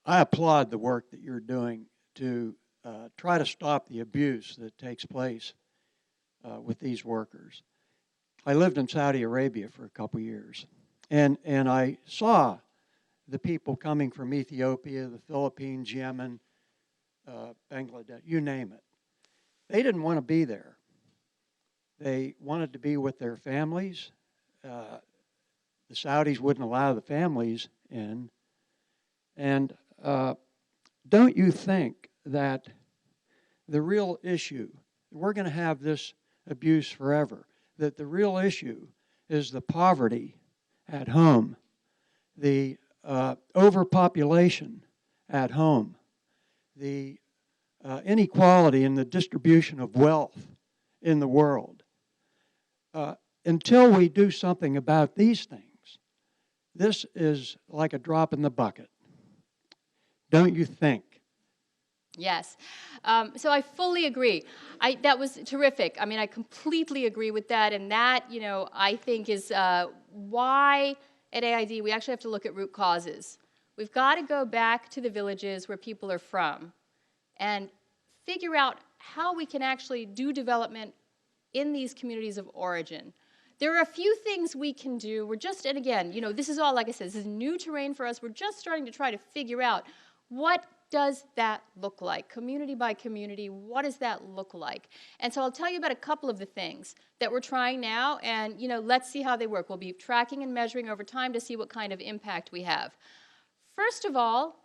[SPEAKER 3] I applaud the work that you're doing to try to stop the abuse that takes place with these workers. I lived in Saudi Arabia for a couple years, and I saw the people coming from Ethiopia, the Philippines, Yemen, Bangladesh, you name it. They didn't want to be there. They wanted to be with their families. The Saudis wouldn't allow the families in. And don't you think that the real issue, we're going to have this abuse forever, that the real issue is the poverty at home the overpopulation at home, the inequality in the distribution of wealth in the world. Until we do something about these things, this is like a drop in the bucket. Don't you think?
[SPEAKER 1] Yes. So I fully agree. That was terrific. I mean, I completely agree with that. And that, I think is why at AID we actually have to look at root causes. We've got to go back to the villages where people are from and figure out how we can actually do development in these communities of origin. There are a few things we can do. We're just, and again, this is all, like I said, this is new terrain for us. We're just starting to try to figure out what does that look like? Community by community, what does that look like? And so I'll tell you about a couple of the things that we're trying now, and let's see how they work. We'll be tracking and measuring over time to see what kind of impact we have. First of all,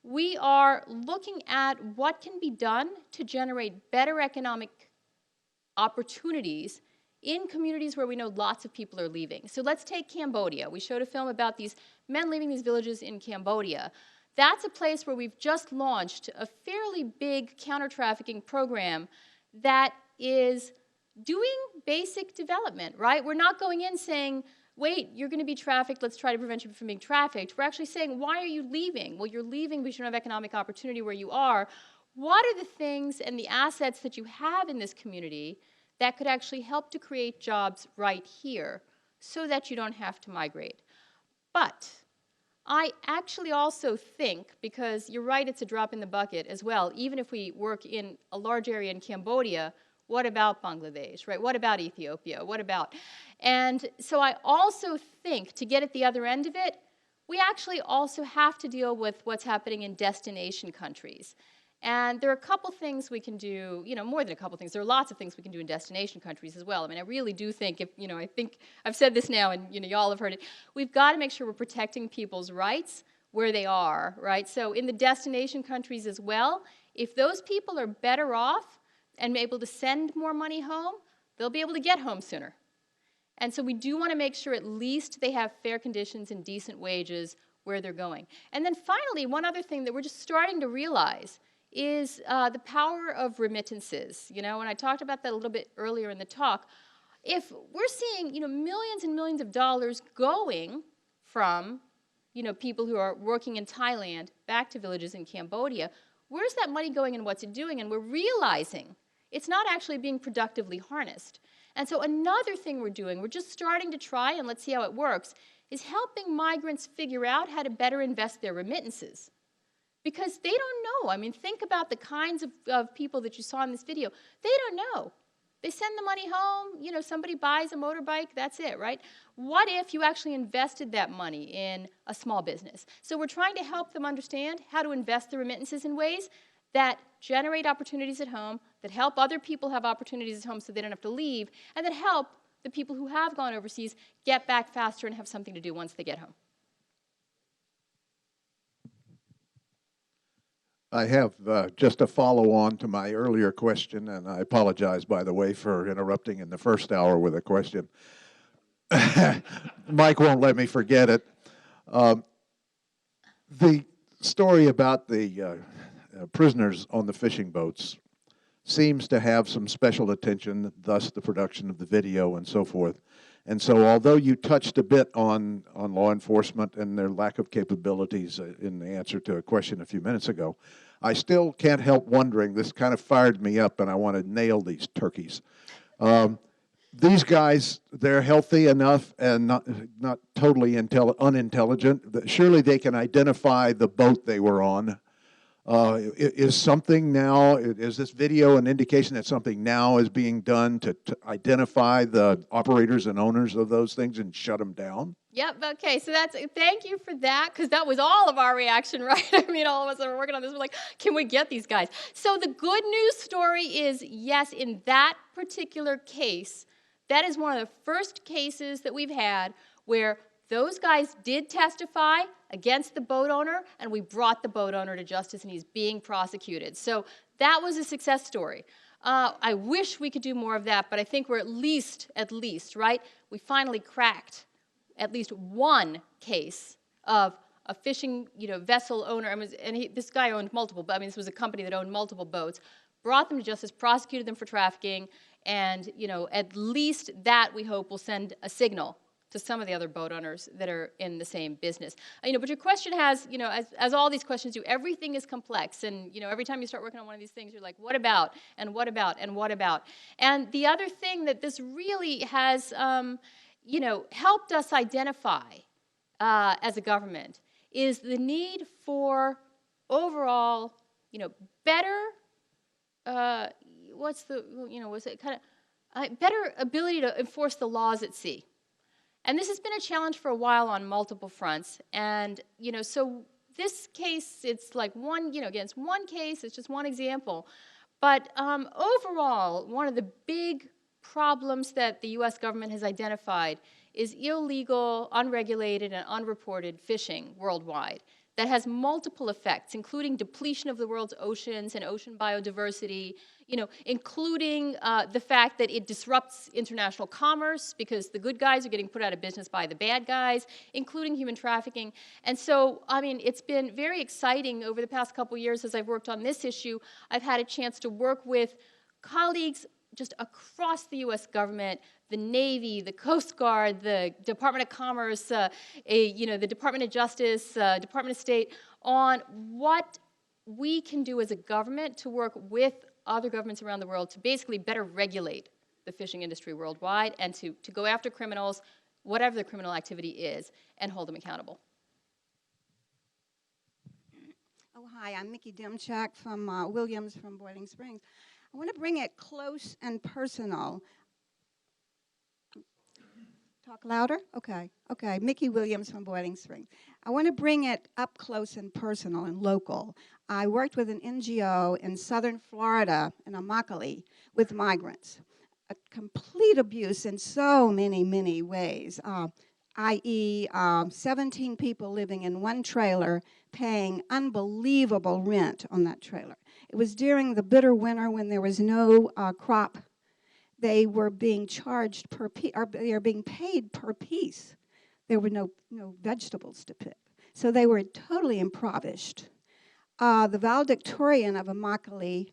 [SPEAKER 1] we are looking at what can be done to generate better economic opportunities in communities where we know lots of people are leaving. So let's take Cambodia. We showed a film about these men leaving these villages in Cambodia. That's a place where we've just launched a fairly big counter-trafficking program that is doing basic development, right? We're not going in saying, wait, you're going to be trafficked, let's try to prevent you from being trafficked. We're actually saying, why are you leaving? Well, you're leaving because you don't have economic opportunity where you are. What are the things and the assets that you have in this community that could actually help to create jobs right here so that you don't have to migrate? But I actually also think, because you're right, it's a drop in the bucket as well, even if we work in a large area in Cambodia, what about Bangladesh, right? What about Ethiopia? What about? And so I also think, to get at the other end of it, we actually also have to deal with what's happening in destination countries. And there are a couple things we can do, more than a couple things. There are lots of things we can do in destination countries as well. I mean, I really do think, I think I've said this now and, y'all have heard it. We've got to make sure we're protecting people's rights where they are, right? So in the destination countries as well, if those people are better off and able to send more money home, they'll be able to get home sooner. And so we do want to make sure at least they have fair conditions and decent wages where they're going. And then finally, one other thing that we're just starting to realize is the power of remittances. And I talked about that a little bit earlier in the talk. If we're seeing, millions and millions of dollars going from, people who are working in Thailand back to villages in Cambodia, where's that money going and what's it doing? And we're realizing it's not actually being productively harnessed. And so another thing we're doing, we're just starting to try, and let's see how it works, is helping migrants figure out how to better invest their remittances. Because they don't know. I mean, think about the kinds of people that you saw in this video. They don't know. They send the money home, somebody buys a motorbike, that's it, right? What if you actually invested that money in a small business? So we're trying to help them understand how to invest the remittances in ways that generate opportunities at home, that help other people have opportunities at home so they don't have to leave, and that help the people who have gone overseas get back faster and have something to do once they get home.
[SPEAKER 4] I have just a follow-on to my earlier question, and I apologize, by the way, for interrupting in the first hour with a question. Mike won't let me forget it. The story about the prisoners on the fishing boats seems to have some special attention, thus the production of the video and so forth. And so although you touched a bit on law enforcement and their lack of capabilities in the answer to a question a few minutes ago, I still can't help wondering, this kind of fired me up and I want to nail these turkeys. These guys, they're healthy enough and not totally unintelligent. Surely they can identify the boat they were on. Is something now, is this video an indication that something now is being done to identify the operators and owners of those things and shut them down?
[SPEAKER 1] Yep, okay, so thank you for that, because that was all of our reaction, right? I mean, all of us that were working on this were like, can we get these guys? So the good news story is, yes, in that particular case, that is one of the first cases that we've had where those guys did testify against the boat owner, and we brought the boat owner to justice, and he's being prosecuted. So that was a success story. I wish we could do more of that, but I think we're at least, right? We finally cracked at least one case of a fishing, vessel owner, this guy owned multiple, this was a company that owned multiple boats, brought them to justice, prosecuted them for trafficking, and, at least that, we hope, will send a signal to some of the other boat owners that are in the same business. But your question has, as all these questions do, everything is complex, and, every time you start working on one of these things, you're like, what about, and what about, and what about? And the other thing that this really has, helped us identify as a government is the need for overall, better, better ability to enforce the laws at sea. And this has been a challenge for a while on multiple fronts. And, so this case, it's like one, again, it's one case, it's just one example. But overall, one of the big problems that the U.S. government has identified is illegal, unregulated, and unreported fishing worldwide. That has multiple effects, including depletion of the world's oceans and ocean biodiversity, including the fact that it disrupts international commerce because the good guys are getting put out of business by the bad guys, including human trafficking. And so, it's been very exciting over the past couple years as I've worked on this issue. I've had a chance to work with colleagues just across the U.S. government, the Navy, the Coast Guard, the Department of Commerce, the Department of Justice, Department of State, on what we can do as a government to work with other governments around the world to basically better regulate the fishing industry worldwide and to go after criminals, whatever the criminal activity is, and hold them accountable.
[SPEAKER 5] Oh, hi, I'm Mickey Dimchak from Williams from Boiling Springs. I want to bring it close and personal. Talk louder? Okay. Mickey Williams from Boiling Springs. I want to bring it up close and personal and local. I worked with an NGO in southern Florida, in Immokalee, with migrants. A complete abuse in so many, many ways, i.e. 17 people living in one trailer paying unbelievable rent on that trailer. It was during the bitter winter when there was no crop. They were being charged per piece, or they are being paid per piece. There were no vegetables to pick. So they were totally impoverished. The valedictorian of Immokalee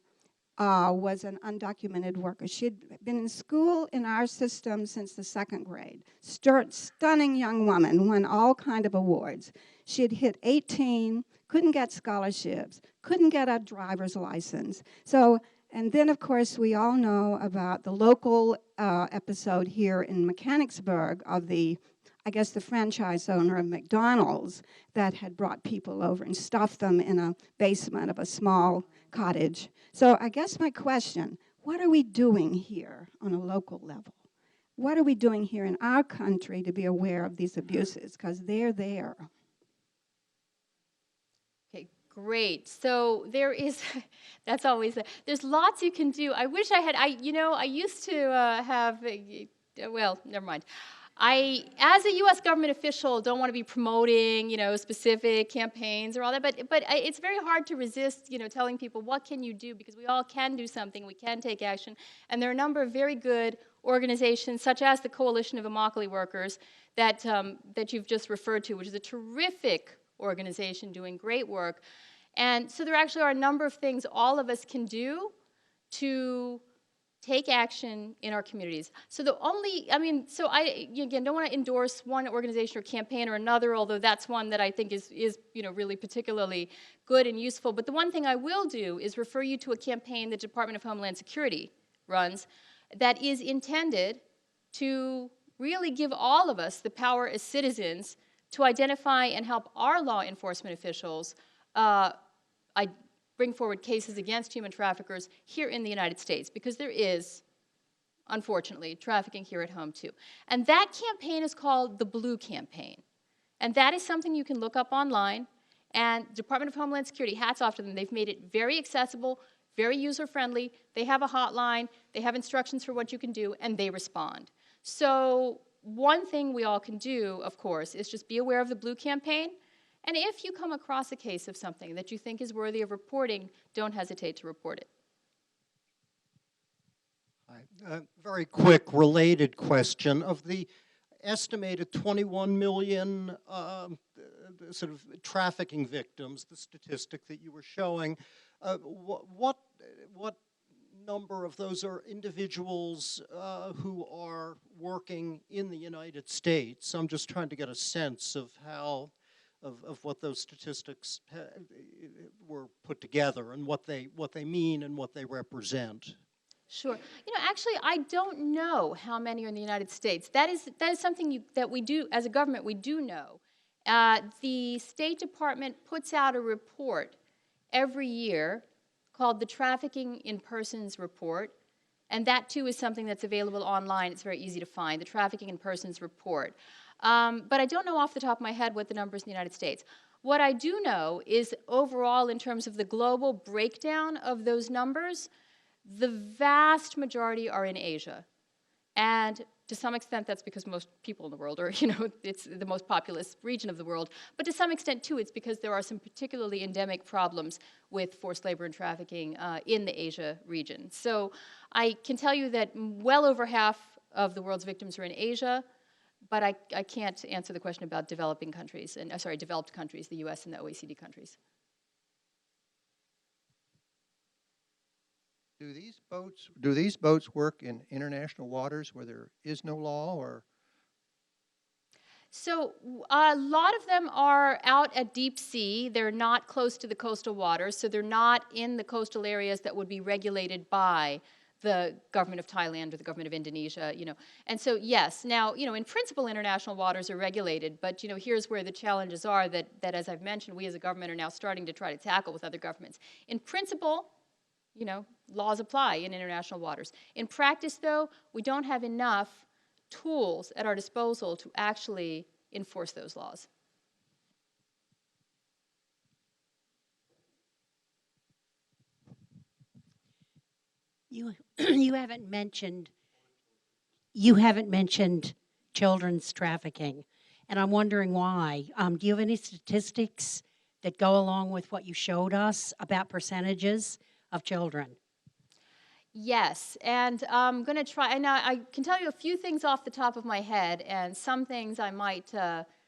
[SPEAKER 5] was an undocumented worker. She'd been in school in our system since the second grade. Stunning young woman, won all kind of awards. She had hit 18, couldn't get scholarships, couldn't get a driver's license. And then, of course, we all know about the local episode here in Mechanicsburg of the franchise owner of McDonald's that had brought people over and stuffed them in a basement of a small cottage. So I guess my question, what are we doing here on a local level? What are we doing here in our country to be aware of these abuses? Because they're there.
[SPEAKER 1] Great. So there is, that's always, there's lots you can do. I wish I had, I used to have, well, never mind. I, as a U.S. government official, don't want to be promoting, specific campaigns or all that, but it's very hard to resist, telling people what can you do, because we all can do something, we can take action, and there are a number of very good organizations, such as the Coalition of Immokalee Workers, that you've just referred to, which is a terrific organization doing great work. And so there actually are a number of things all of us can do to take action in our communities. So the only, so I, again, don't want to endorse one organization or campaign or another, although that's one that I think is really particularly good and useful. But the one thing I will do is refer you to a campaign the Department of Homeland Security runs that is intended to really give all of us the power as citizens to identify and help our law enforcement officials bring forward cases against human traffickers here in the United States, because there is, unfortunately, trafficking here at home too. And that campaign is called the Blue Campaign. And that is something you can look up online. And Department of Homeland Security, hats off to them, they've made it very accessible, very user-friendly. They have a hotline, they have instructions for what you can do, and they respond. So one thing we all can do, of course, is just be aware of the Blue Campaign. And if you come across a case of something that you think is worthy of reporting, don't hesitate to report it.
[SPEAKER 6] Very quick related question. Of the estimated 21 million the sort of trafficking victims, the statistic that you were showing, what number of those are individuals who are working in the United States? I'm just trying to get a sense of how, of what those statistics were put together and what they mean and what they represent.
[SPEAKER 1] Sure. Actually, I don't know how many are in the United States. That is something that we do, as a government, we do know. The State Department puts out a report every year called the Trafficking in Persons Report, and that too is something that's available online. It's very easy to find, the Trafficking in Persons Report. But I don't know off the top of my head what the numbers in the United States. What I do know is overall, in terms of the global breakdown of those numbers, the vast majority are in Asia. And to some extent, that's because most people in the world are, it's the most populous region of the world. But to some extent, too, it's because there are some particularly endemic problems with forced labor and trafficking in the Asia region. So I can tell you that well over half of the world's victims are in Asia, but I can't answer the question about developing countries, developed countries, the US and the OECD countries.
[SPEAKER 6] Do these boats work in international waters where there is no law, or?
[SPEAKER 1] So a lot of them are out at deep sea. They're not close to the coastal waters, so they're not in the coastal areas that would be regulated by the government of Thailand or the government of Indonesia, And so, yes, now, in principle, international waters are regulated, but, here's where the challenges are that, as I've mentioned, we as a government are now starting to try to tackle with other governments. In principle, laws apply in international waters. In practice, though, we don't have enough tools at our disposal to actually enforce those laws.
[SPEAKER 7] You haven't mentioned children's trafficking, and I'm wondering why. Do you have any statistics that go along with what you showed us about percentages of children?
[SPEAKER 1] Yes, and I'm going to try, and I can tell you a few things off the top of my head, and some things I might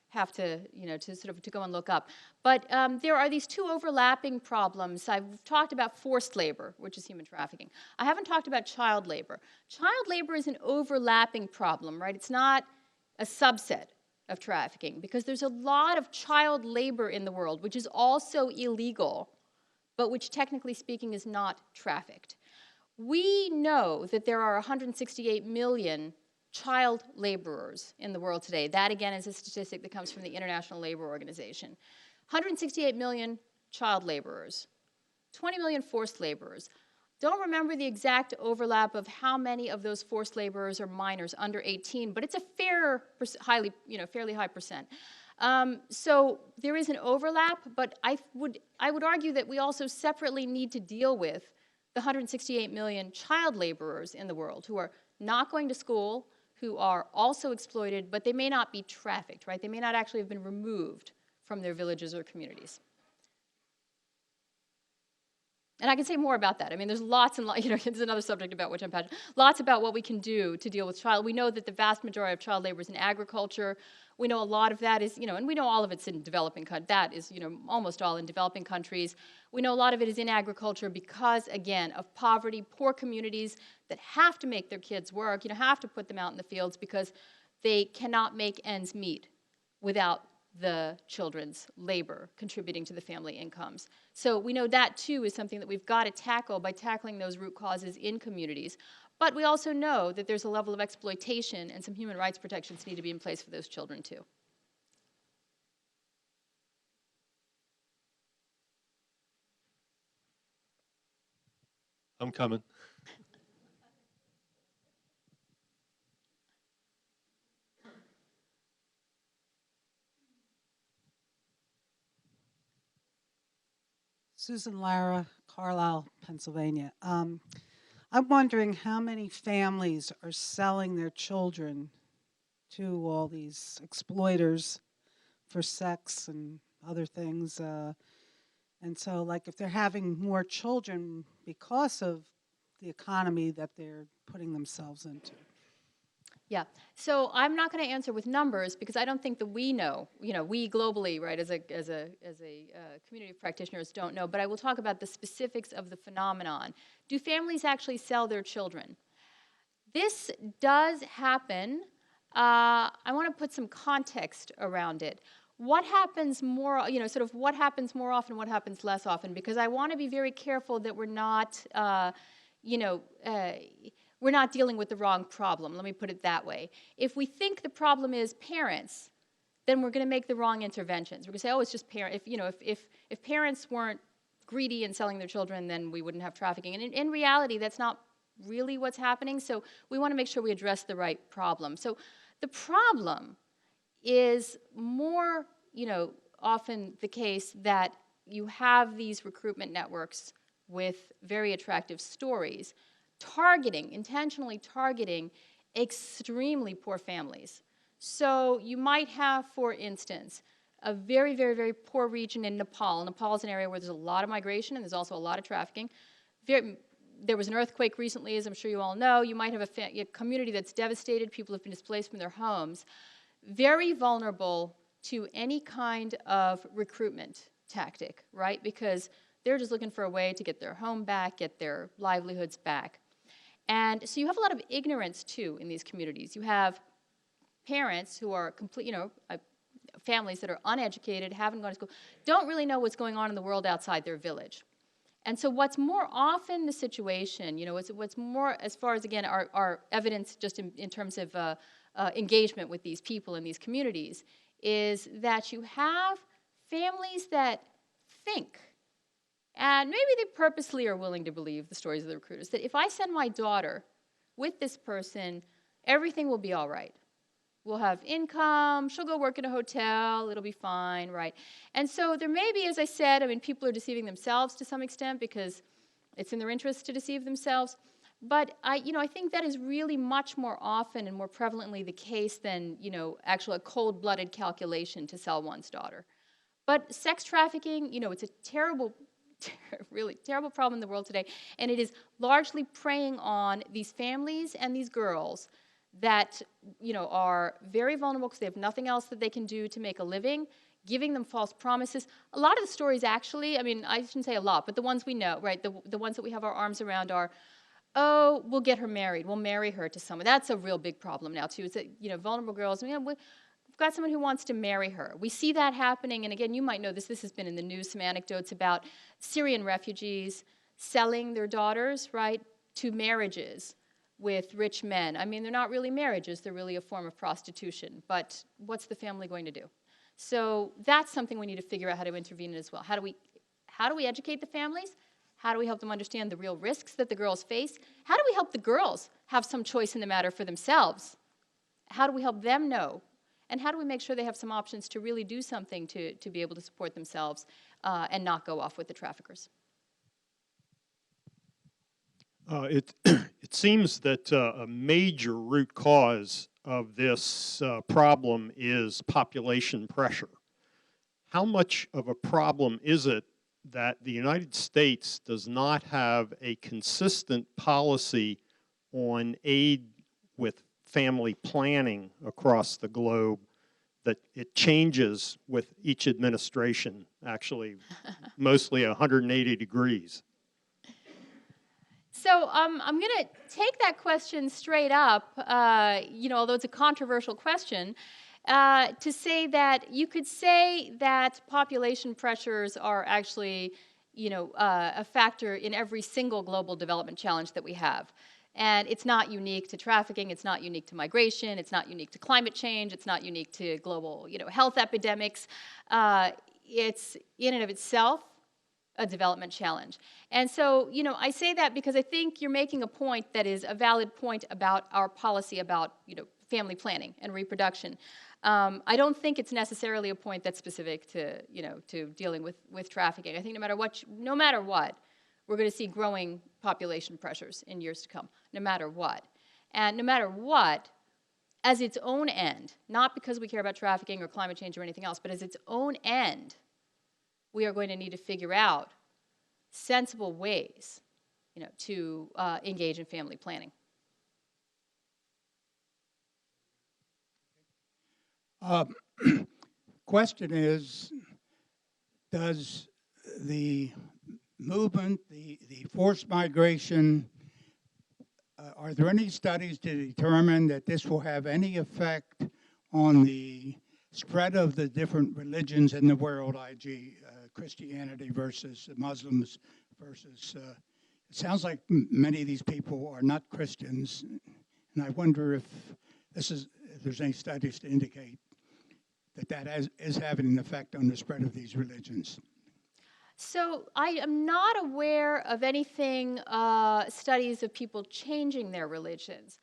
[SPEAKER 1] have to, to go and look up. But there are these two overlapping problems. I've talked about forced labor, which is human trafficking. I haven't talked about child labor. Child labor is an overlapping problem, right? It's not a subset of trafficking, because there's a lot of child labor in the world, which is also illegal, but which technically speaking is not trafficked. We know that there are 168 million child laborers in the world today. That, again, is a statistic that comes from the International Labor Organization. 168 million child laborers, 20 million forced laborers. Don't remember the exact overlap of how many of those forced laborers are minors under 18, but it's a fairly high percent. So there is an overlap, but I would argue that we also separately need to deal with the 168 million child laborers in the world who are not going to school, who are also exploited, but they may not be trafficked, right? They may not actually have been removed from their villages or communities. And I can say more about that. I mean, there's lots and lots, it's another subject about which I'm passionate. Lots about what we can do to deal with child. We know that the vast majority of child labor is in agriculture. We know a lot of that is, and we know all of it's in developing countries. That is, almost all in developing countries. We know a lot of it is in agriculture because, again, of poverty, poor communities that have to make their kids work, have to put them out in the fields because they cannot make ends meet without the children's labor contributing to the family incomes. So we know that, too, is something that we've got to tackle by tackling those root causes in communities. But we also know that there's a level of exploitation and some human rights protections need to be in place for those children, too.
[SPEAKER 2] I'm coming.
[SPEAKER 8] Susan Lara, Carlisle, Pennsylvania. I'm wondering how many families are selling their children to all these exploiters for sex and other things. And so, like, if they're having more children because of the economy that they're putting themselves into.
[SPEAKER 1] Yeah. So I'm not going to answer with numbers because I don't think that we know. We globally, right, as a community of practitioners, don't know. But I will talk about the specifics of the phenomenon. Do families actually sell their children? This does happen. I want to put some context around it. What happens more, sort of what happens more often, what happens less often? Because I want to be very careful that we're not, we're not dealing with the wrong problem. Let me put it that way. If we think the problem is parents, then we're going to make the wrong interventions. We're going to say, oh, it's just parents. If parents weren't greedy in selling their children, then we wouldn't have trafficking. And in reality, that's not really what's happening. So we want to make sure we address the right problem. So the problem is more, often the case that you have these recruitment networks with very attractive stories intentionally targeting extremely poor families. So you might have, for instance, a very, very, very poor region in Nepal. Nepal is an area where there's a lot of migration and there's also a lot of trafficking. There was an earthquake recently, as I'm sure you all know. You might have a community that's devastated. People have been displaced from their homes. Very vulnerable to any kind of recruitment tactic, right? Because they're just looking for a way to get their home back, get their livelihoods back. And so you have a lot of ignorance, too, in these communities. You have parents who are families that are uneducated, haven't gone to school, don't really know what's going on in the world outside their village. And so what's more often the situation, what's more, as far as, again, our evidence just in terms of engagement with these people in these communities, is that you have families that think, and maybe they purposely are willing to believe the stories of the recruiters, that if I send my daughter with this person, everything will be all right. We'll have income, she'll go work in a hotel, it'll be fine, right? And so there may be, as I said, people are deceiving themselves to some extent because it's in their interest to deceive themselves. But I think that is really much more often and more prevalently the case than, actual cold-blooded calculation to sell one's daughter. But sex trafficking, it's a terrible, really terrible problem in the world today, and it is largely preying on these families and these girls that, are very vulnerable because they have nothing else that they can do to make a living, giving them false promises. A lot of the stories actually, I shouldn't say a lot, but the ones we know, right, the ones that we have our arms around are, oh, we'll get her married. We'll marry her to someone. That's a real big problem now, too. It's that, vulnerable girls, we've got someone who wants to marry her. We see that happening, and again, you might know this. This has been in the news, some anecdotes about Syrian refugees selling their daughters, right, to marriages with rich men. They're not really marriages. They're really a form of prostitution. But what's the family going to do? So that's something we need to figure out how to intervene in as well. How do we educate the families? How do we help them understand the real risks that the girls face? How do we help the girls have some choice in the matter for themselves? How do we help them know? And how do we make sure they have some options to really do something to be able to support themselves and not go off with the traffickers?
[SPEAKER 9] It seems that a major root cause of this problem is population pressure. How much of a problem is it that the United States does not have a consistent policy on aid with family planning across the globe, that it changes with each administration, actually mostly 180 degrees?
[SPEAKER 1] So I'm going to take that question straight up, although it's a controversial question, to say that you could say that population pressures are actually, a factor in every single global development challenge that we have. And it's not unique to trafficking, it's not unique to migration, it's not unique to climate change, it's not unique to global, health epidemics. It's in and of itself a development challenge. And so, I say that because I think you're making a point that is a valid point about our policy about, family planning and reproduction. I don't think it's necessarily a point that's specific to, to dealing with trafficking. I think no matter what, we're going to see growing population pressures in years to come, no matter what. And no matter what, as its own end, not because we care about trafficking or climate change or anything else, but as its own end, we are going to need to figure out sensible ways, to engage in family planning.
[SPEAKER 10] Uh, question is, does the movement, the forced migration, are there any studies to determine that this will have any effect on the spread of the different religions in the world, i.g. Christianity versus Muslims versus, it sounds like many of these people are not Christians, and I wonder if if there's any studies to indicate that is having an effect on the spread of these religions.
[SPEAKER 1] So I am not aware of anything, studies of people changing their religions.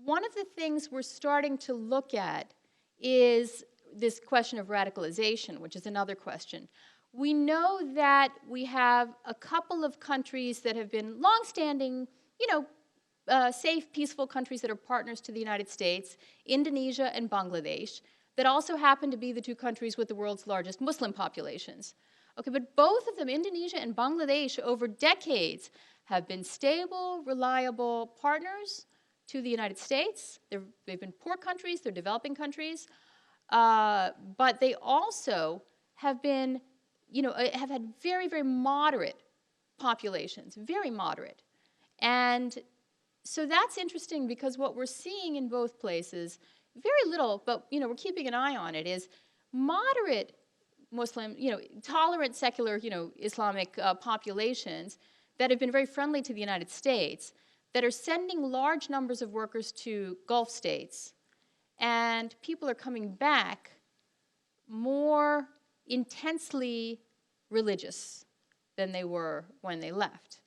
[SPEAKER 1] One of the things we're starting to look at is this question of radicalization, which is another question. We know that we have a couple of countries that have been longstanding, safe, peaceful countries that are partners to the United States, Indonesia and Bangladesh, that also happen to be the two countries with the world's largest Muslim populations. Okay, but both of them, Indonesia and Bangladesh, over decades have been stable, reliable partners to the United States. They've been poor countries, they're developing countries, but they also have been, have had very, very moderate populations, very moderate. And so that's interesting because what we're seeing in both places, very little, but we're keeping an eye on it, is moderate Muslim, tolerant secular, Islamic populations that have been very friendly to the United States, that are sending large numbers of workers to Gulf states, and people are coming back more intensely religious than they were when they left.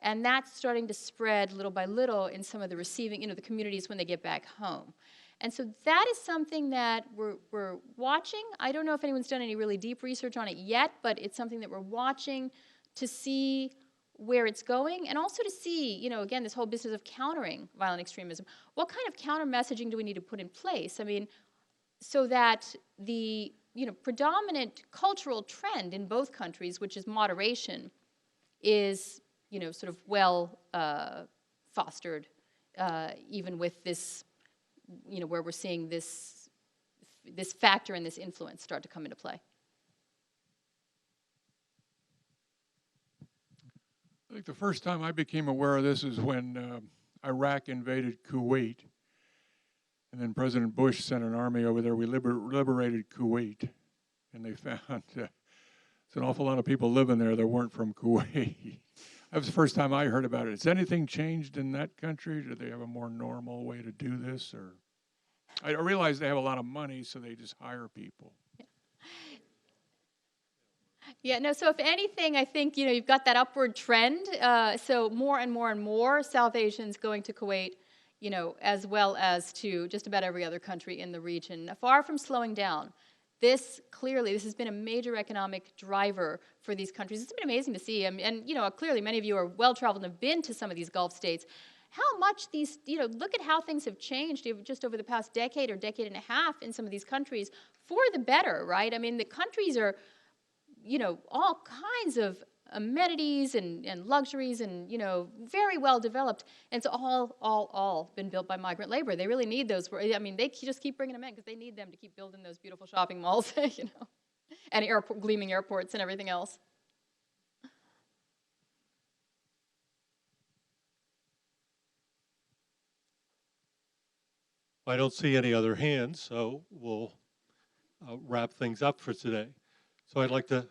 [SPEAKER 1] And that's starting to spread little by little in some of the receiving, the communities when they get back home. And so that is something that we're watching. I don't know if anyone's done any really deep research on it yet, but it's something that we're watching to see where it's going, and also to see, again, this whole business of countering violent extremism. What kind of counter messaging do we need to put in place? I mean, so that the predominant cultural trend in both countries, which is moderation, is sort of well fostered, even with this, where we're seeing this factor and this influence start to come into play.
[SPEAKER 11] I think the first time I became aware of this is when Iraq invaded Kuwait, and then President Bush sent an army over there. We liberated Kuwait, and they found there's an awful lot of people living there that weren't from Kuwait. That was the first time I heard about it. Has anything changed in that country? Do they have a more normal way to do this? Or I realize they have a lot of money, so they just hire people.
[SPEAKER 1] Yeah, no, so if anything, I think, you've got that upward trend. So more and more and more South Asians going to Kuwait, as well as to just about every other country in the region. Far from slowing down. This has been a major economic driver for these countries. It's been amazing to see. And clearly many of you are well-traveled and have been to some of these Gulf states. How much these, look at how things have changed just over the past decade or decade and a half in some of these countries for the better, right? I mean, the countries are, all kinds of amenities and luxuries and, very well developed. And it's all been built by migrant labor. They really need those. I mean, they just keep bringing them in because they need them to keep building those beautiful shopping malls, and gleaming airports and everything else.
[SPEAKER 2] I don't see any other hands, so we'll wrap things up for today. So I'd like to